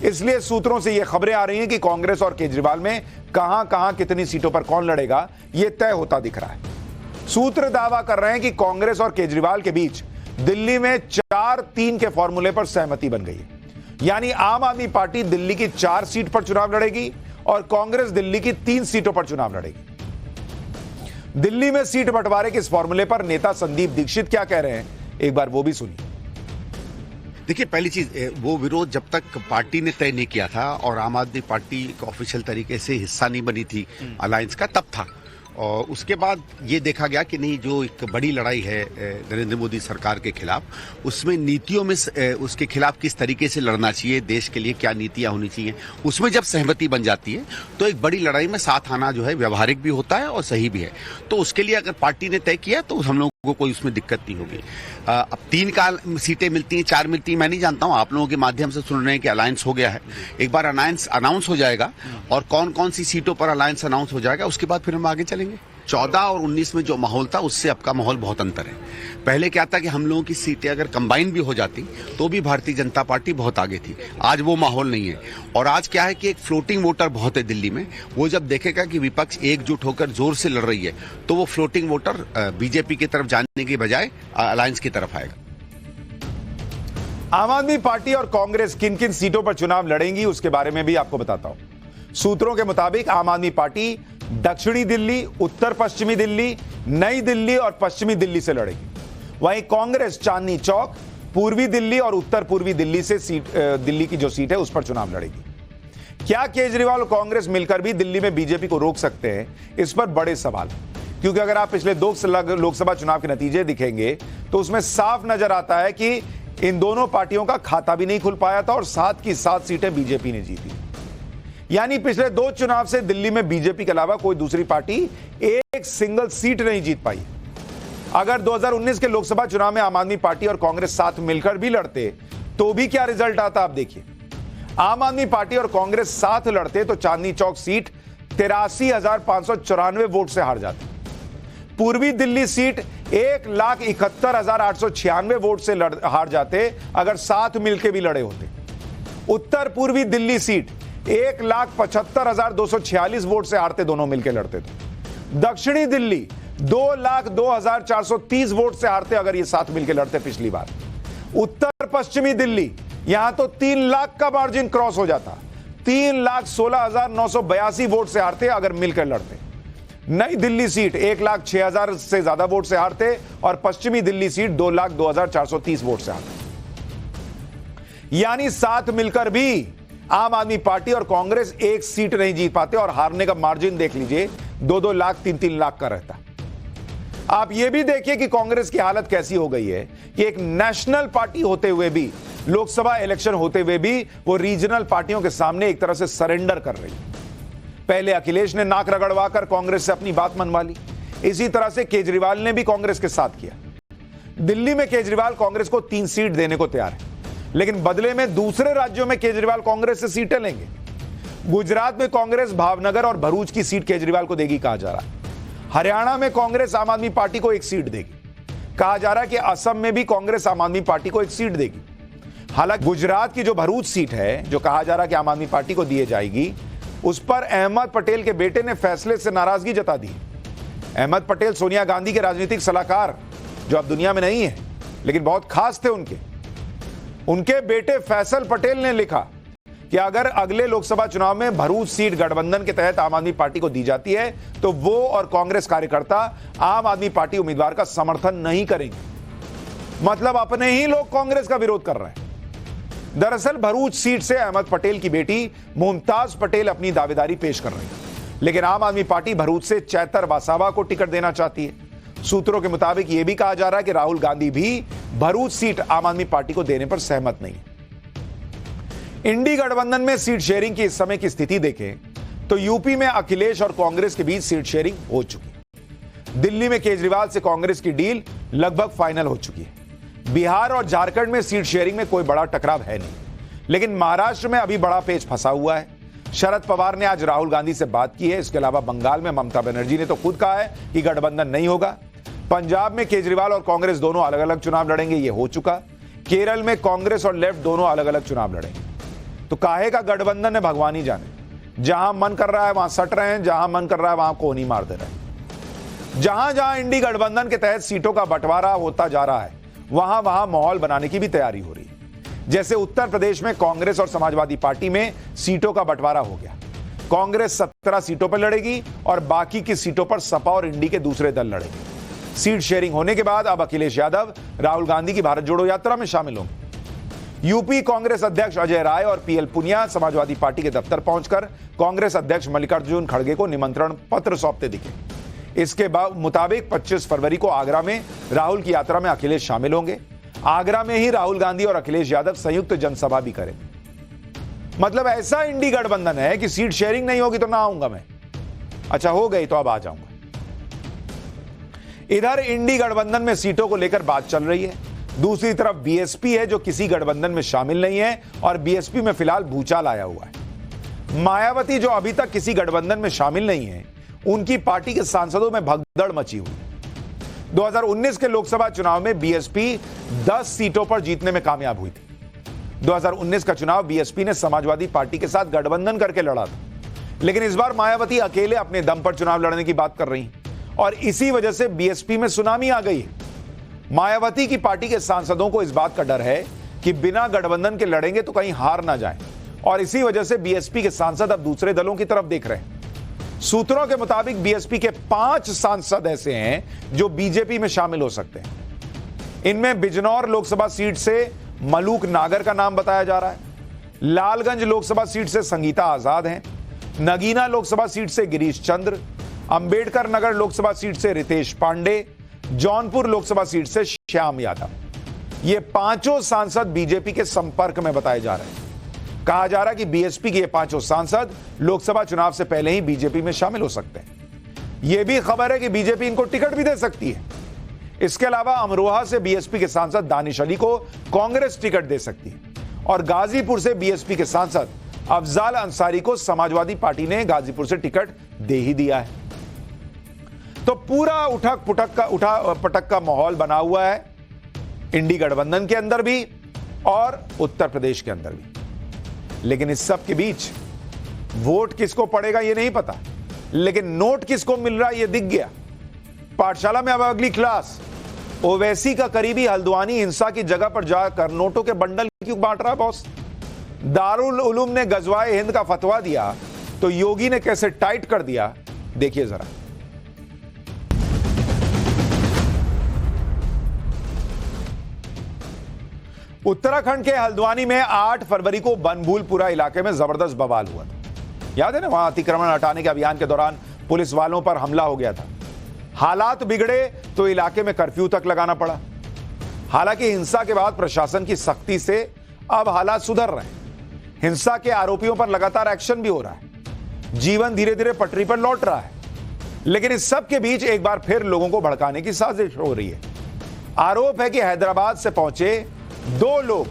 इसलिए सूत्रों से यह खबरें आ रही हैं कि कांग्रेस और केजरीवाल में कहां कितनी सीटों पर कौन लड़ेगा यह तय होता दिख रहा है। सूत्र दावा कर रहे हैं कि कांग्रेस और केजरीवाल के बीच दिल्ली में 4-3 के फॉर्मूले पर सहमति बन गई है। यानी आम आदमी पार्टी दिल्ली की 4 सीट पर चुनाव लड़ेगी और कांग्रेस दिल्ली की 3 सीटों पर चुनाव लड़ेगी। दिल्ली में सीट बंटवारे के इस फॉर्मूले पर नेता संदीप दीक्षित क्या कह रहे हैं, एक बार वो भी सुनिए। देखिए, पहली चीज, वो विरोध जब तक पार्टी ने तय नहीं किया था और आम आदमी पार्टी ऑफिशियल तरीके से हिस्सा नहीं बनी थी अलायंस का, तब था। और उसके बाद ये देखा गया कि नहीं, जो एक बड़ी लड़ाई है नरेंद्र मोदी सरकार के खिलाफ, उसमें नीतियों में उसके खिलाफ किस तरीके से लड़ना चाहिए, देश के लिए क्या नीतियां होनी चाहिए, उसमें जब सहमति बन जाती है तो एक बड़ी लड़ाई में साथ आना जो है व्यवहारिक भी होता है और सही भी है। तो उसके लिए अगर पार्टी ने तय किया तो हम लोग को कोई उसमें दिक्कत नहीं होगी। अब 3 सीटें मिलती हैं, 4 मिलती हैं, मैं नहीं जानता हूं, आप लोगों के माध्यम से सुन रहे हैं कि अलायंस हो गया है। एक बार अलायंस अनाउंस हो जाएगा और कौन कौन सी सीटों पर अलायंस अनाउंस हो जाएगा, उसके बाद फिर हम आगे चलेंगे। 14 और 19 में जो माहौल था उससे अब का माहौल बहुत अंतर है। पहले क्या था कि हम लोगों की सीटें अगर कंबाइन भी हो जाती तो भी भारतीय जनता पार्टी बहुत आगे थी। आज वो माहौल नहीं है। और आज क्या है कि एक फ्लोटिंग वोटर बहुत है दिल्ली में। वो जब देखेगा कि विपक्ष एकजुट होकर जोर से लड़ रही है तो वो फ्लोटिंग वोटर बीजेपी की तरफ जाने के बजाय अलायंस की तरफ आएगा। आम आदमी पार्टी और कांग्रेस किन किन सीटों पर चुनाव लड़ेंगी उसके बारे में भी आपको बताता हूं। सूत्रों के मुताबिक आम आदमी पार्टी दक्षिणी दिल्ली, उत्तर पश्चिमी दिल्ली, नई दिल्ली और पश्चिमी दिल्ली से लड़ेगी। वहीं कांग्रेस चांदनी चौक, पूर्वी दिल्ली और उत्तर पूर्वी दिल्ली से दिल्ली की जो सीट है उस पर चुनाव लड़ेगी। क्या केजरीवाल और कांग्रेस मिलकर भी दिल्ली में बीजेपी को रोक सकते हैं? इस पर बड़े सवाल, क्योंकि अगर आप पिछले 2 लोकसभा चुनाव के नतीजे दिखेंगे तो उसमें साफ नजर आता है कि इन दोनों पार्टियों का खाता भी नहीं खुल पाया था और 7 की 7 सीटें बीजेपी ने जीती। यानी पिछले 2 चुनाव से दिल्ली में बीजेपी के अलावा कोई दूसरी पार्टी एक सिंगल सीट नहीं जीत पाई। अगर 2019 के लोकसभा चुनाव में आम आदमी पार्टी और कांग्रेस साथ मिलकर भी लड़ते तो भी क्या रिजल्ट आता आप देखिए। आम आदमी पार्टी और कांग्रेस साथ लड़ते तो चांदनी चौक सीट 83,594 वोट से हार जाती। पूर्वी दिल्ली सीट 1,71,896 वोट से हार जाते अगर साथ मिलकर भी लड़े होते। उत्तर पूर्वी दिल्ली सीट 1,75,246 वोट से हारते, दोनों मिलकर लड़ते थे। दक्षिणी दिल्ली 2,02,430 वोट से हारते अगर ये साथ मिलकर लड़ते पिछली बार। उत्तर पश्चिमी दिल्ली यहां तो 3 लाख का मार्जिन क्रॉस हो जाता, 3,16,982 वोट से हारते अगर मिलकर लड़ते। नई दिल्ली सीट 1,06,000 से ज्यादा वोट से हारते और पश्चिमी दिल्ली सीट 2,02,430 वोट से हारते। यानी साथ मिलकर भी आम आदमी पार्टी और कांग्रेस एक सीट नहीं जीत पाते और हारने का मार्जिन देख लीजिए 2-2 लाख 3-3 लाख का रहता। आप यह भी देखिए कि कांग्रेस की हालत कैसी हो गई है कि एक नेशनल पार्टी होते हुए भी, लोकसभा इलेक्शन होते हुए भी वो रीजनल पार्टियों के सामने एक तरह से सरेंडर कर रही। पहले अखिलेश ने नाक रगड़वाकर कांग्रेस से अपनी बात मनवा ली, इसी तरह से केजरीवाल ने भी कांग्रेस के साथ किया। दिल्ली में केजरीवाल कांग्रेस को 3 सीट देने को तैयार है, लेकिन बदले में दूसरे राज्यों में केजरीवाल कांग्रेस से सीटें लेंगे। गुजरात में कांग्रेस भावनगर और भरूच की सीट केजरीवाल को देगी कहा जा रहा है। हरियाणा में कांग्रेस आम आदमी पार्टी को 1 सीट देगी। कहा जा रहा है कि असम में भी कांग्रेस आम आदमी पार्टी को 1 सीट देगी। हालांकि गुजरात की जो भरूच सीट है, जो कहा जा रहा है कि आम आदमी पार्टी को दी जाएगी, उस पर अहमद पटेल के बेटे ने फैसले से नाराजगी जता दी। अहमद पटेल सोनिया गांधी के राजनीतिक सलाहकार, जो अब दुनिया में नहीं है लेकिन बहुत खास थे उनके बेटे फैसल पटेल ने लिखा कि अगर अगले लोकसभा चुनाव में भरूच सीट गठबंधन के तहत आम आदमी पार्टी को दी जाती है तो वो और कांग्रेस कार्यकर्ता आम आदमी पार्टी उम्मीदवार का समर्थन नहीं करेंगे। मतलब अपने ही लोग कांग्रेस का विरोध कर रहे हैं। दरअसल भरूच सीट से अहमद पटेल की बेटी मुमताज पटेल अपनी दावेदारी पेश कर रही है, लेकिन आम आदमी पार्टी भरूच से चैतर वसावा को टिकट देना चाहती है। सूत्रों के मुताबिक यह भी कहा जा रहा है कि राहुल गांधी भी भरूच सीट आम आदमी पार्टी को देने पर सहमत नहीं है। इंडी गठबंधन में सीट शेयरिंग की इस समय की स्थिति देखें तो यूपी में अखिलेश और कांग्रेस के बीच सीट शेयरिंग हो चुकी है। दिल्ली में केजरीवाल से कांग्रेस की डील लगभग फाइनल हो चुकी है। बिहार और झारखंड में सीट शेयरिंग में कोई बड़ा टकराव है नहीं, लेकिन महाराष्ट्र में अभी बड़ा पेच फंसा हुआ है। शरद पवार ने आज राहुल गांधी से बात की है। इसके अलावा बंगाल में ममता बनर्जी ने तो खुद कहा है कि गठबंधन नहीं होगा। पंजाब में केजरीवाल और कांग्रेस दोनों अलग अलग चुनाव लड़ेंगे, यह हो चुका। केरल में कांग्रेस और लेफ्ट दोनों अलग अलग चुनाव लड़ेंगे। तो काहे का गठबंधन है भगवान ही जाने। जहां मन कर रहा है वहां सट रहे हैं, जहां मन कर रहा है वहां कोहनी मार दे रहे हैं। जहां जहां इंडी गठबंधन के तहत सीटों का बंटवारा होता जा रहा है वहां वहां माहौल बनाने की भी तैयारी हो रही है। जैसे उत्तर प्रदेश में कांग्रेस और समाजवादी पार्टी में सीटों का बंटवारा हो गया। कांग्रेस 17 सीटों पर लड़ेगी और बाकी की सीटों पर सपा और इंडी के दूसरे दल लड़ेंगे। सीट शेयरिंग होने के बाद अब अखिलेश यादव राहुल गांधी की भारत जोड़ो यात्रा में शामिल होंगे। यूपी कांग्रेस अध्यक्ष अजय राय और पीएल पुनिया समाजवादी पार्टी के दफ्तर पहुंचकर कांग्रेस अध्यक्ष मल्लिकार्जुन खड़गे को निमंत्रण पत्र सौंपते दिखे। इसके मुताबिक 25 फरवरी को आगरा में राहुल की यात्रा में अखिलेश शामिल होंगे। आगरा में ही राहुल गांधी और अखिलेश यादव संयुक्त जनसभा भी करेंगे। मतलब ऐसा इंडी गठबंधन है कि सीट शेयरिंग नहीं होगी तो ना आऊंगा मैं। अच्छा, हो गई तो अब आ जाऊंगा। इधर इंडी गठबंधन में सीटों को लेकर बात चल रही है। दूसरी तरफ बीएसपी है जो किसी गठबंधन में शामिल नहीं है और बीएसपी में फिलहाल भूचाल आया हुआ है। मायावती जो अभी तक किसी गठबंधन में शामिल नहीं है, उनकी पार्टी के सांसदों में भगदड़ मची हुई है। 2019 के लोकसभा चुनाव में बीएसपी 10 सीटों पर जीतने में कामयाब हुई थी। 2019 का चुनाव बीएसपी ने समाजवादी पार्टी के साथ गठबंधन करके लड़ा था, लेकिन इस बार मायावती अकेले अपने दम पर चुनाव लड़ने की बात कर रही हैं और इसी वजह से बीएसपी में सुनामी आ गई है। मायावती की पार्टी के सांसदों को इस बात का डर है कि बिना गठबंधन के लड़ेंगे तो कहीं हार ना जाए और इसी वजह से बीएसपी के सांसद अब दूसरे दलों की तरफ देख रहे हैं। सूत्रों के मुताबिक बीएसपी के 5 सांसद ऐसे हैं जो बीजेपी में शामिल हो सकते हैं। इनमें बिजनौर लोकसभा सीट से मलूक नागर का नाम बताया जा रहा है, लालगंज लोकसभा सीट से संगीता आजाद हैं, नगीना लोकसभा सीट से गिरीश चंद्र, अंबेडकर नगर लोकसभा सीट से रितेश पांडे, जौनपुर लोकसभा सीट से श्याम यादव। ये पांचों सांसद बीजेपी के संपर्क में बताए जा रहे हैं। कहा जा रहा है कि बीएसपी के ये पांचों सांसद लोकसभा चुनाव से पहले ही बीजेपी में शामिल हो सकते हैं। यह भी खबर है कि बीजेपी इनको टिकट भी दे सकती है। इसके अलावा अमरोहा से बीएसपी के सांसद दानिश अली को कांग्रेस टिकट दे सकती है और गाजीपुर से बीएसपी के सांसद अफजाल अंसारी को समाजवादी पार्टी ने गाजीपुर से टिकट दे ही दिया है। तो पूरा उठा पटक का माहौल बना हुआ है इंडी गठबंधन के अंदर भी और उत्तर प्रदेश के अंदर भी। लेकिन इस सब के बीच वोट किसको पड़ेगा ये नहीं पता, लेकिन नोट किसको मिल रहा है ये दिख गया। पाठशाला में अब अगली क्लास। ओवैसी का करीबी हल्द्वानी हिंसा की जगह पर जाकर नोटों के बंडल क्यों बांट रहा है बॉस? दारुल उलूम ने गजवाए हिंद का फतवा दिया तो योगी ने कैसे टाइट कर दिया, देखिए जरा। उत्तराखंड के हल्द्वानी में 8 फरवरी को बनभूलपुरा इलाके में जबरदस्त बवाल हुआ था। याद है ना, वहां अतिक्रमण हटाने के अभियान के दौरान पुलिस वालों पर हमला हो गया था। हालात बिगड़े तो इलाके में कर्फ्यू तक लगाना पड़ा। हालांकि हिंसा के बाद प्रशासन की सख्ती से अब हालात सुधर रहे हैं। हिंसा के आरोपियों पर लगातार एक्शन भी हो रहा है। जीवन धीरे धीरे पटरी पर लौट रहा है। लेकिन इस सब के बीच एक बार फिर लोगों को भड़काने की साजिश हो रही है। आरोप है कि हैदराबाद से पहुंचे 2 लोग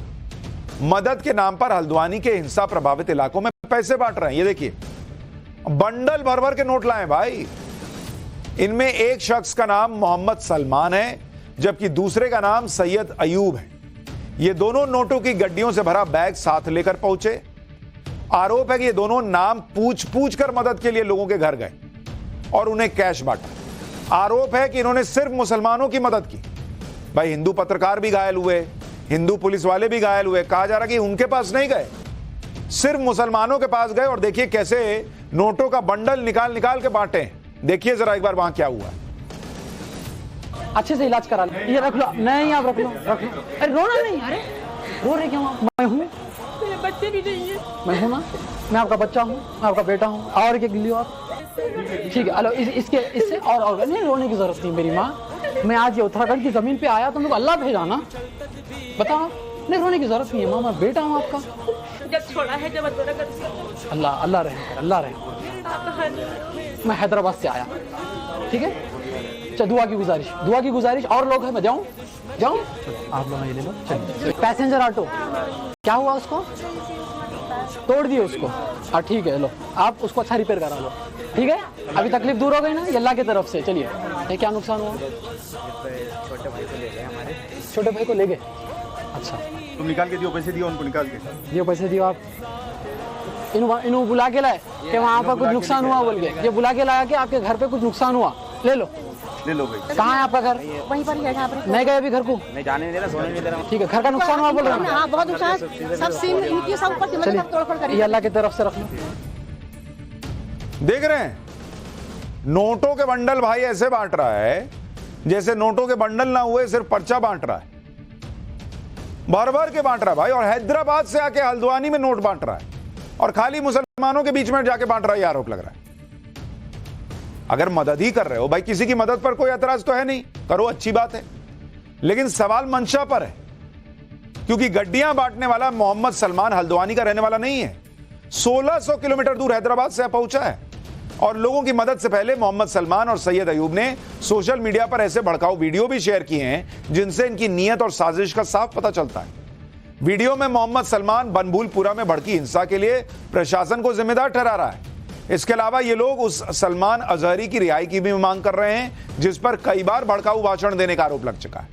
मदद के नाम पर हल्द्वानी के हिंसा प्रभावित इलाकों में पैसे बांट रहे हैं। ये देखिए, बंडल भर भर के नोट लाए भाई। इनमें एक शख्स का नाम मोहम्मद सलमान है जबकि दूसरे का नाम सैयद अयूब है। ये दोनों नोटों की गड्डियों से भरा बैग साथ लेकर पहुंचे। आरोप है कि ये दोनों नाम पूछ कर मदद के लिए लोगों के घर गए और उन्हें कैश बांटा। आरोप है कि इन्होंने सिर्फ मुसलमानों की मदद की। भाई, हिंदू पत्रकार भी घायल हुए, हिंदू पुलिस वाले भी घायल हुए। कहा जा रहा कि उनके पास नहीं गए, सिर्फ मुसलमानों के पास गए और देखिए कैसे नोटों का बंडल निकाल के बांटे। देखिए जरा एक बार वहां क्या हुआ। अच्छे से इलाज करा लो। ये रख लो। नहीं, आप रख लो। अरे रोना नहीं। अरे रो रहे क्यों? मैं हूँ, मेरे बच्चे भी नहीं है। मैं हूँ ना, मैं आपका बच्चा हूँ, मैं आपका बेटा हूँ। और क्या गिल्ली हो आप? ठीक है, हेलो, इससे और नहीं रोने की जरूरत नहीं मेरी माँ। मैं आज ये उत्तराखंड की जमीन पे आया तो मेरे को अल्लाह भेजा ना। बताओ, नहीं रोने की जरूरत नहीं है माँ, मैं बेटा हूँ आपका। जब छोड़ा है जब अल्लाह रहे, अल्लाह रहे। मैं हैदराबाद से आया, ठीक है। चल, दुआ की गुजारिश। और लोग हैं, मैं जाऊँ? आप लोग ये ले लो। चलिए, पैसेंजर ऑटो क्या हुआ? उसको तोड़ दिए उसको। हाँ ठीक है, लो आप उसको अच्छा रिपेयर करा लो, ठीक है। अभी तकलीफ दूर हो गई ना, अल्लाह की तरफ से। चलिए, ये क्या नुकसान हुआ? छोटे भाई को ले गए। अच्छा, तुम निकाल के दियो, पैसे दियो उनको, निकाल के दियो पैसे दियो। आप इन्हों बुला के लाए कि वहाँ पर कुछ नुकसान हुआ बोल के। ये बुला के लाया कि आपके घर पे कुछ नुकसान हुआ। ले लो भाई। कहाँ है आपका घर? वहीं पर ही है। नहीं गए अभी घर को? नहीं जाने नहीं दे रहा, सोने नहीं दे रहा। ठीक है, घर का नुकसान हुआ बोल रहे हैं। हाँ, बहुत नुकसान, सब सीन इनकी सब ऊपर से तोड़-फोड़ करी। ये अल्लाह की तरफ से रख लो। देख रहे हैं, नोटों के बंडल भाई ऐसे बांट रहा है जैसे नोटों के बंडल ना हुए, सिर्फ पर्चा बांट रहा है। भर के बांट रहा है भाई। और हैदराबाद से आके हल्द्वानी में नोट बांट रहा है और खाली मुसलमानों के बीच में जाके बांट रहा है, आरोप लग रहा है। अगर मदद ही कर रहे हो भाई, किसी की मदद पर कोई एतराज तो है नहीं, करो, अच्छी बात है। लेकिन सवाल मंशा पर है, क्योंकि गड्डियां बांटने वाला मोहम्मद सलमान हल्द्वानी का रहने वाला नहीं है। 1600 किलोमीटर दूर हैदराबाद से पहुंचा है और लोगों की मदद से पहले मोहम्मद सलमान और सैयद अयूब ने सोशल मीडिया पर ऐसे भड़काऊ वीडियो भी शेयर किए हैं जिनसे इनकी नीयत और साजिश का साफ पता चलता है। वीडियो में मोहम्मद सलमान बनभूलपुरा में भड़की हिंसा के लिए प्रशासन को जिम्मेदार ठहरा रहा है। इसके अलावा ये लोग उस सलमान अजहरी की रिहाई की भी मांग कर रहे हैं जिस पर कई बार भड़काऊ भाषण देने का आरोप लग चुका है।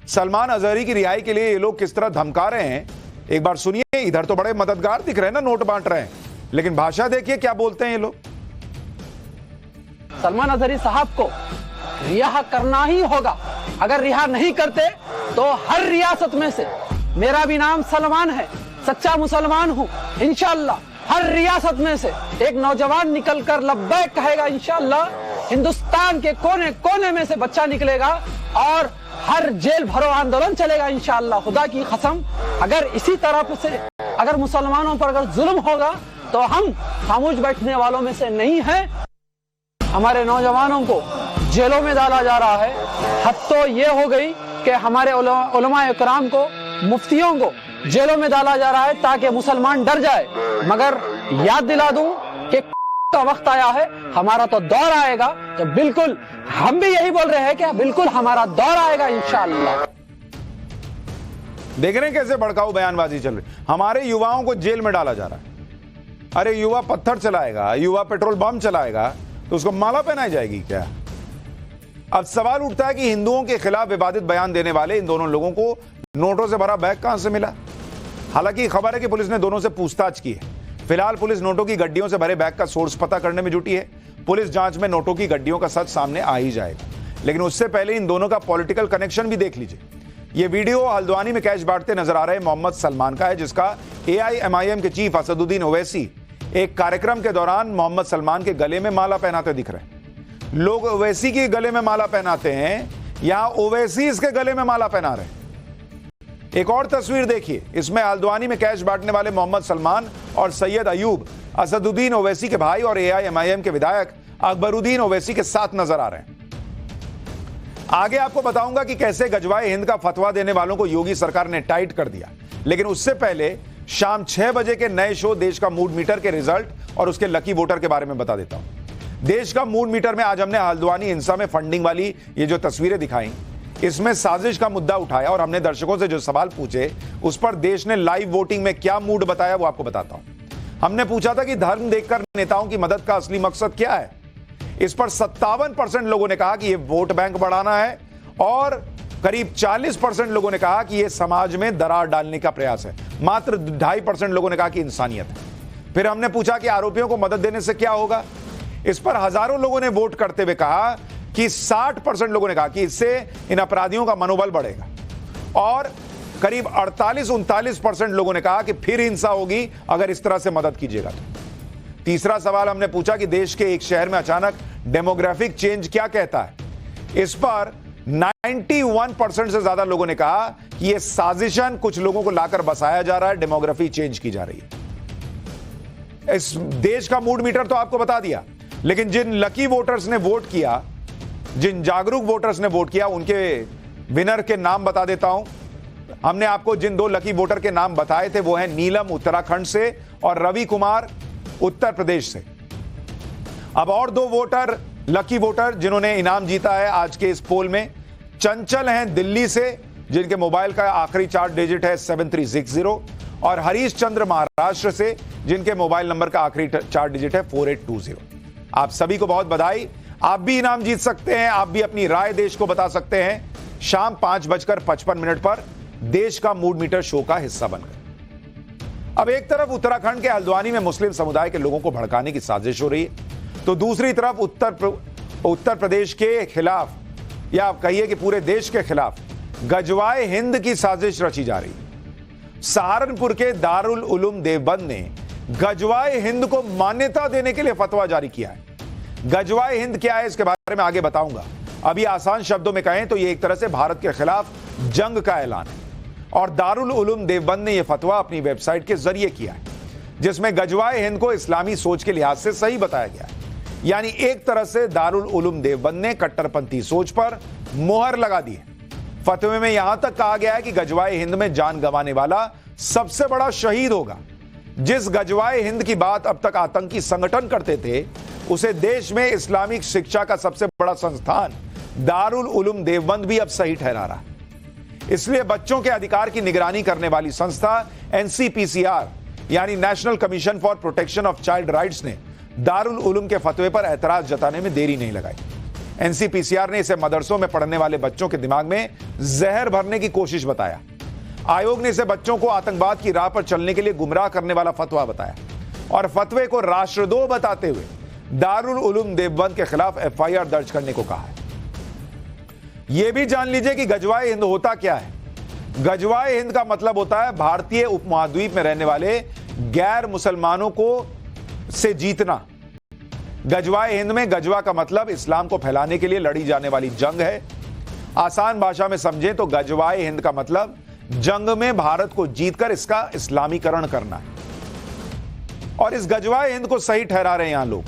सलमान अजहरी की रिहाई के लिए ये लोग किस तरह धमका रहे हैं, एक बार सुनिए। इधर तो बड़े मददगार दिख रहे हैं ना, नोट बांट रहे हैं, लेकिन भाषा देखिए क्या बोलते हैं ये लोग। सलमान अजहरी साहब को रिहा करना ही होगा। अगर रिहा नहीं करते तो हर रियासत में से, मेरा भी नाम सलमान है, सच्चा मुसलमान हूं, इंशाअल्लाह हर रियासत में से एक नौजवान निकलकर लब्बैक कहेगा। इंशाअल्लाह हिंदुस्तान के कोने कोने में से बच्चा निकलेगा और हर जेल भरो आंदोलन चलेगा इंशाअल्लाह। खुदा की कसम, अगर इसी तरह से अगर मुसलमानों पर अगर जुल्म होगा तो हम खामोश बैठने वालों में से नहीं हैं। हमारे नौजवानों को जेलों में डाला जा रहा है। हद तो ये हो गई कि हमारे उलमा इकराम को, मुफ्तियों को जेलों में डाला जा रहा है ताकि मुसलमान डर जाए। मगर याद दिला दूं कि का वक्त आया है, हमारा तो दौर आएगा, तो बिल्कुल हम भी यही बोल रहे हैं कि बिल्कुल हमारा दौर आएगा इंशाअल्लाह। देख रहे हैं कैसे भड़काऊ बयानबाजी चल रही। हमारे युवाओं को जेल में डाला जा रहा है। अरे युवा पत्थर चलाएगा, युवा पेट्रोल बम चलाएगा तो उसको माला पहनाई जाएगी क्या? अब सवाल उठता है कि हिंदुओं के खिलाफ विवादित बयान देने वाले इन दोनों लोगों को नोटों से भरा बैग कहां से मिला? हालांकि खबर है कि पुलिस ने दोनों से पूछताछ की है। फिलहाल पुलिस नोटों की गड्डियों से भरे बैग का सोर्स पता करने में जुटी है। पुलिस जांच में नोटों की गड्डियों का सच सामने आ ही जाएगा, लेकिन उससे पहले इन दोनों का पॉलिटिकल कनेक्शन भी देख लीजिए। यह वीडियो हल्द्वानी में कैश बांटते नजर आ रहे मोहम्मद सलमान का है, जिसका AIMIM के चीफ असदुद्दीन ओवैसी एक कार्यक्रम के दौरान मोहम्मद सलमान के गले में माला पहनाते दिख रहे हैं। लोग ओवैसी के गले में माला पहनाते हैं, यहां ओवैसी इसके गले में माला पहना रहे हैं। एक और तस्वीर देखिए, इसमें हल्द्वानी में कैश बांटने वाले मोहम्मद सलमान और सैयद अयूब असदुद्दीन ओवैसी के भाई और AIMIM के विधायक अकबरुद्दीन ओवैसी के साथ नजर आ रहे हैं। आगे आपको बताऊंगा कि कैसे गजवाए हिंद का फतवा देने वालों को योगी सरकार ने टाइट कर दिया, लेकिन उससे पहले शाम 6 बजे के नए शो देश का मूड मीटर के रिजल्ट और उसके लकी वोटर के बारे में बता देता हूं। देश का मूड मीटर में आज हमने हल्द्वानी हिंसा में फंडिंग वाली ये जो तस्वीरें दिखाई, इसमें साजिश का मुद्दा उठाया और हमने दर्शकों से जो सवाल पूछे उस पर देश ने लाइव वोटिंग में क्या मूड बताया वो आपको बताता हूं। हमने पूछा था कि धर्म देखकर नेताओं की मदद का असली मकसद क्या है। इस पर 57% लोगों ने कहा कि यह वोट बैंक बढ़ाना है और करीब 40% लोगों ने कहा कि यह समाज में दरार डालने का प्रयास है। मात्र 2.5% लोगों ने कहा कि इंसानियत है। फिर हमने पूछा कि आरोपियों को मदद देने से क्या होगा। इस पर हजारों लोगों ने वोट करते हुए कहा कि 60% लोगों ने कहा कि इससे इन अपराधियों का मनोबल बढ़ेगा और करीब 48-39% लोगों ने कहा कि फिर हिंसा होगी अगर इस तरह से मदद कीजिएगा तो। तीसरा सवाल हमने पूछा कि देश के एक शहर में अचानक डेमोग्राफिक चेंज क्या कहता है। इस पर 91% से ज्यादा लोगों ने कहा कि यह साजिशन कुछ लोगों को लाकर बसाया जा रहा है, डेमोग्राफी चेंज की जा रही है। इस देश का मूड मीटर तो आपको बता दिया, लेकिन जिन लकी वोटर्स ने वोट किया, जिन जागरूक वोटर्स ने वोट किया, उनके विनर के नाम बता देता हूं। हमने आपको जिन 2 लकी वोटर के नाम बताए थे वो हैं नीलम उत्तराखंड से और रवि कुमार उत्तर प्रदेश से। अब और 2 वोटर लकी वोटर जिन्होंने इनाम जीता है आज के इस पोल में, चंचल हैं दिल्ली से जिनके मोबाइल का आखिरी 4 डिजिट है 7360 और हरीश चंद्र महाराष्ट्र से जिनके मोबाइल नंबर का आखिरी 4 डिजिट है 4820। आप सभी को बहुत बधाई। आप भी इनाम जीत सकते हैं, आप भी अपनी राय देश को बता सकते हैं शाम 5:55 पर देश का मूड मीटर शो का हिस्सा बनकर। अब एक तरफ उत्तराखंड के हल्द्वानी में मुस्लिम समुदाय के लोगों को भड़काने की साजिश हो रही है, तो दूसरी तरफ उत्तर प्रदेश के खिलाफ या आप कहिए कि पूरे देश के खिलाफ गजवाए हिंद की साजिश रची जा रही है। सहारनपुर के दारुल उलूम देवबंद ने गजवाए हिंद को मान्यता देने के लिए फतवा जारी किया है। गजवाए हिंद क्या है इसके बारे में आगे बताऊंगा। अभी आसान शब्दों में कहें तो यह एक तरह से भारत के खिलाफ जंग का ऐलान है और दारुल उलूम देवबंद ने यह फतवा अपनी वेबसाइट के जरिए किया है, जिसमें गजवाए हिंद को इस्लामी सोच के लिहाज से सही बताया गया है। यानी एक तरह से दारुल उलूम देवबंद ने कट्टरपंथी सोच पर मोहर लगा दी है। फतवे में यहां तक कहा गया है कि गजवाए हिंद में जान गंवाने वाला सबसे बड़ा शहीद होगा। जिस गजवाए हिंद की बात अब तक आतंकी संगठन करते थे, उसे देश में इस्लामिक शिक्षा का सबसे बड़ा संस्थान दारुल उलूम देवबंद भी अब सही ठहरा रहा है। इसलिए बच्चों के अधिकार की निगरानी करने वाली संस्था NCPCR यानी national commission for protection of child rights ने दारुल उलूम के फतवे पर एतराज जताने में देरी नहीं लगाई। NCPCR ने इसे मदरसों में पढ़ने वाले बच्चों के दिमाग में जहर भरने की कोशिश बताया। आयोग ने इसे बच्चों को आतंकवाद की राह पर चलने के लिए गुमराह करने वाला फतवा बताया और फतवे को राष्ट्रद्रोह बताते हुए दारुल उलूम देवबंद के खिलाफ FIR दर्ज करने को कहा है। यह भी जान लीजिए कि गजवाए हिंद होता क्या है। गजवाए हिंद का मतलब होता है भारतीय उपमहाद्वीप में रहने वाले गैर मुसलमानों को से जीतना। गजवाए हिंद में गजवा का मतलब इस्लाम को फैलाने के लिए लड़ी जाने वाली जंग है। आसान भाषा में समझें तो गजवाए हिंद का मतलब जंग में भारत को जीतकर इसका इस्लामीकरण करना है। और इस गजवाए हिंद को सही ठहरा रहे हैं यहां लोग।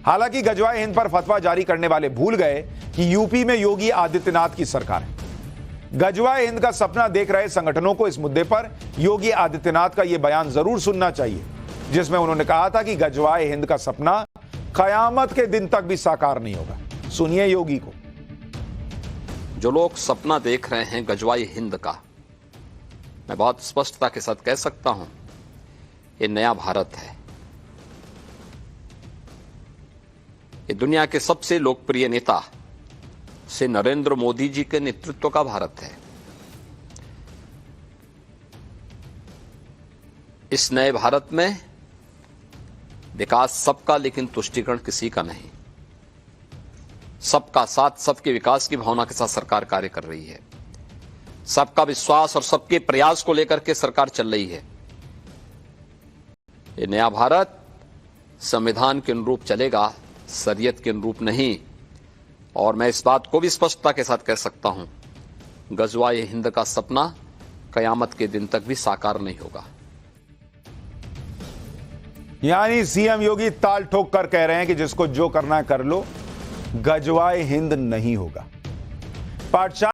हालांकि गजवाए हिंद पर फतवा जारी करने वाले भूल गए कि यूपी में योगी आदित्यनाथ की सरकार है। गजवाए हिंद का सपना देख रहे संगठनों को इस मुद्दे पर योगी आदित्यनाथ का यह बयान जरूर सुनना चाहिए, जिसमें उन्होंने कहा था कि गजवाए हिंद का सपना कयामत के दिन तक भी साकार नहीं होगा। सुनिए योगी को। जो लोग सपना देख रहे हैं गजवाए हिंद का, मैं बहुत स्पष्टता के साथ कह सकता हूं, ये नया भारत है। ये दुनिया के सबसे लोकप्रिय नेता से नरेंद्र मोदी जी के नेतृत्व का भारत है। इस नए भारत में विकास सबका, लेकिन तुष्टीकरण किसी का नहीं। सबका साथ, सबके विकास की भावना के साथ सरकार कार्य कर रही है। सबका विश्वास और सबके प्रयास को लेकर के सरकार चल रही है। ये नया भारत संविधान के अनुरूप चलेगा, शरीयत के अनुरूप नहीं। और मैं इस बात को भी स्पष्टता के साथ कह सकता हूं, गजवाए हिंद का सपना कयामत के दिन तक भी साकार नहीं होगा। यानी सीएम योगी ताल ठोक कर कह रहे हैं कि जिसको जो करना है कर लो, गजवाए हिंद नहीं होगा। पाठशाला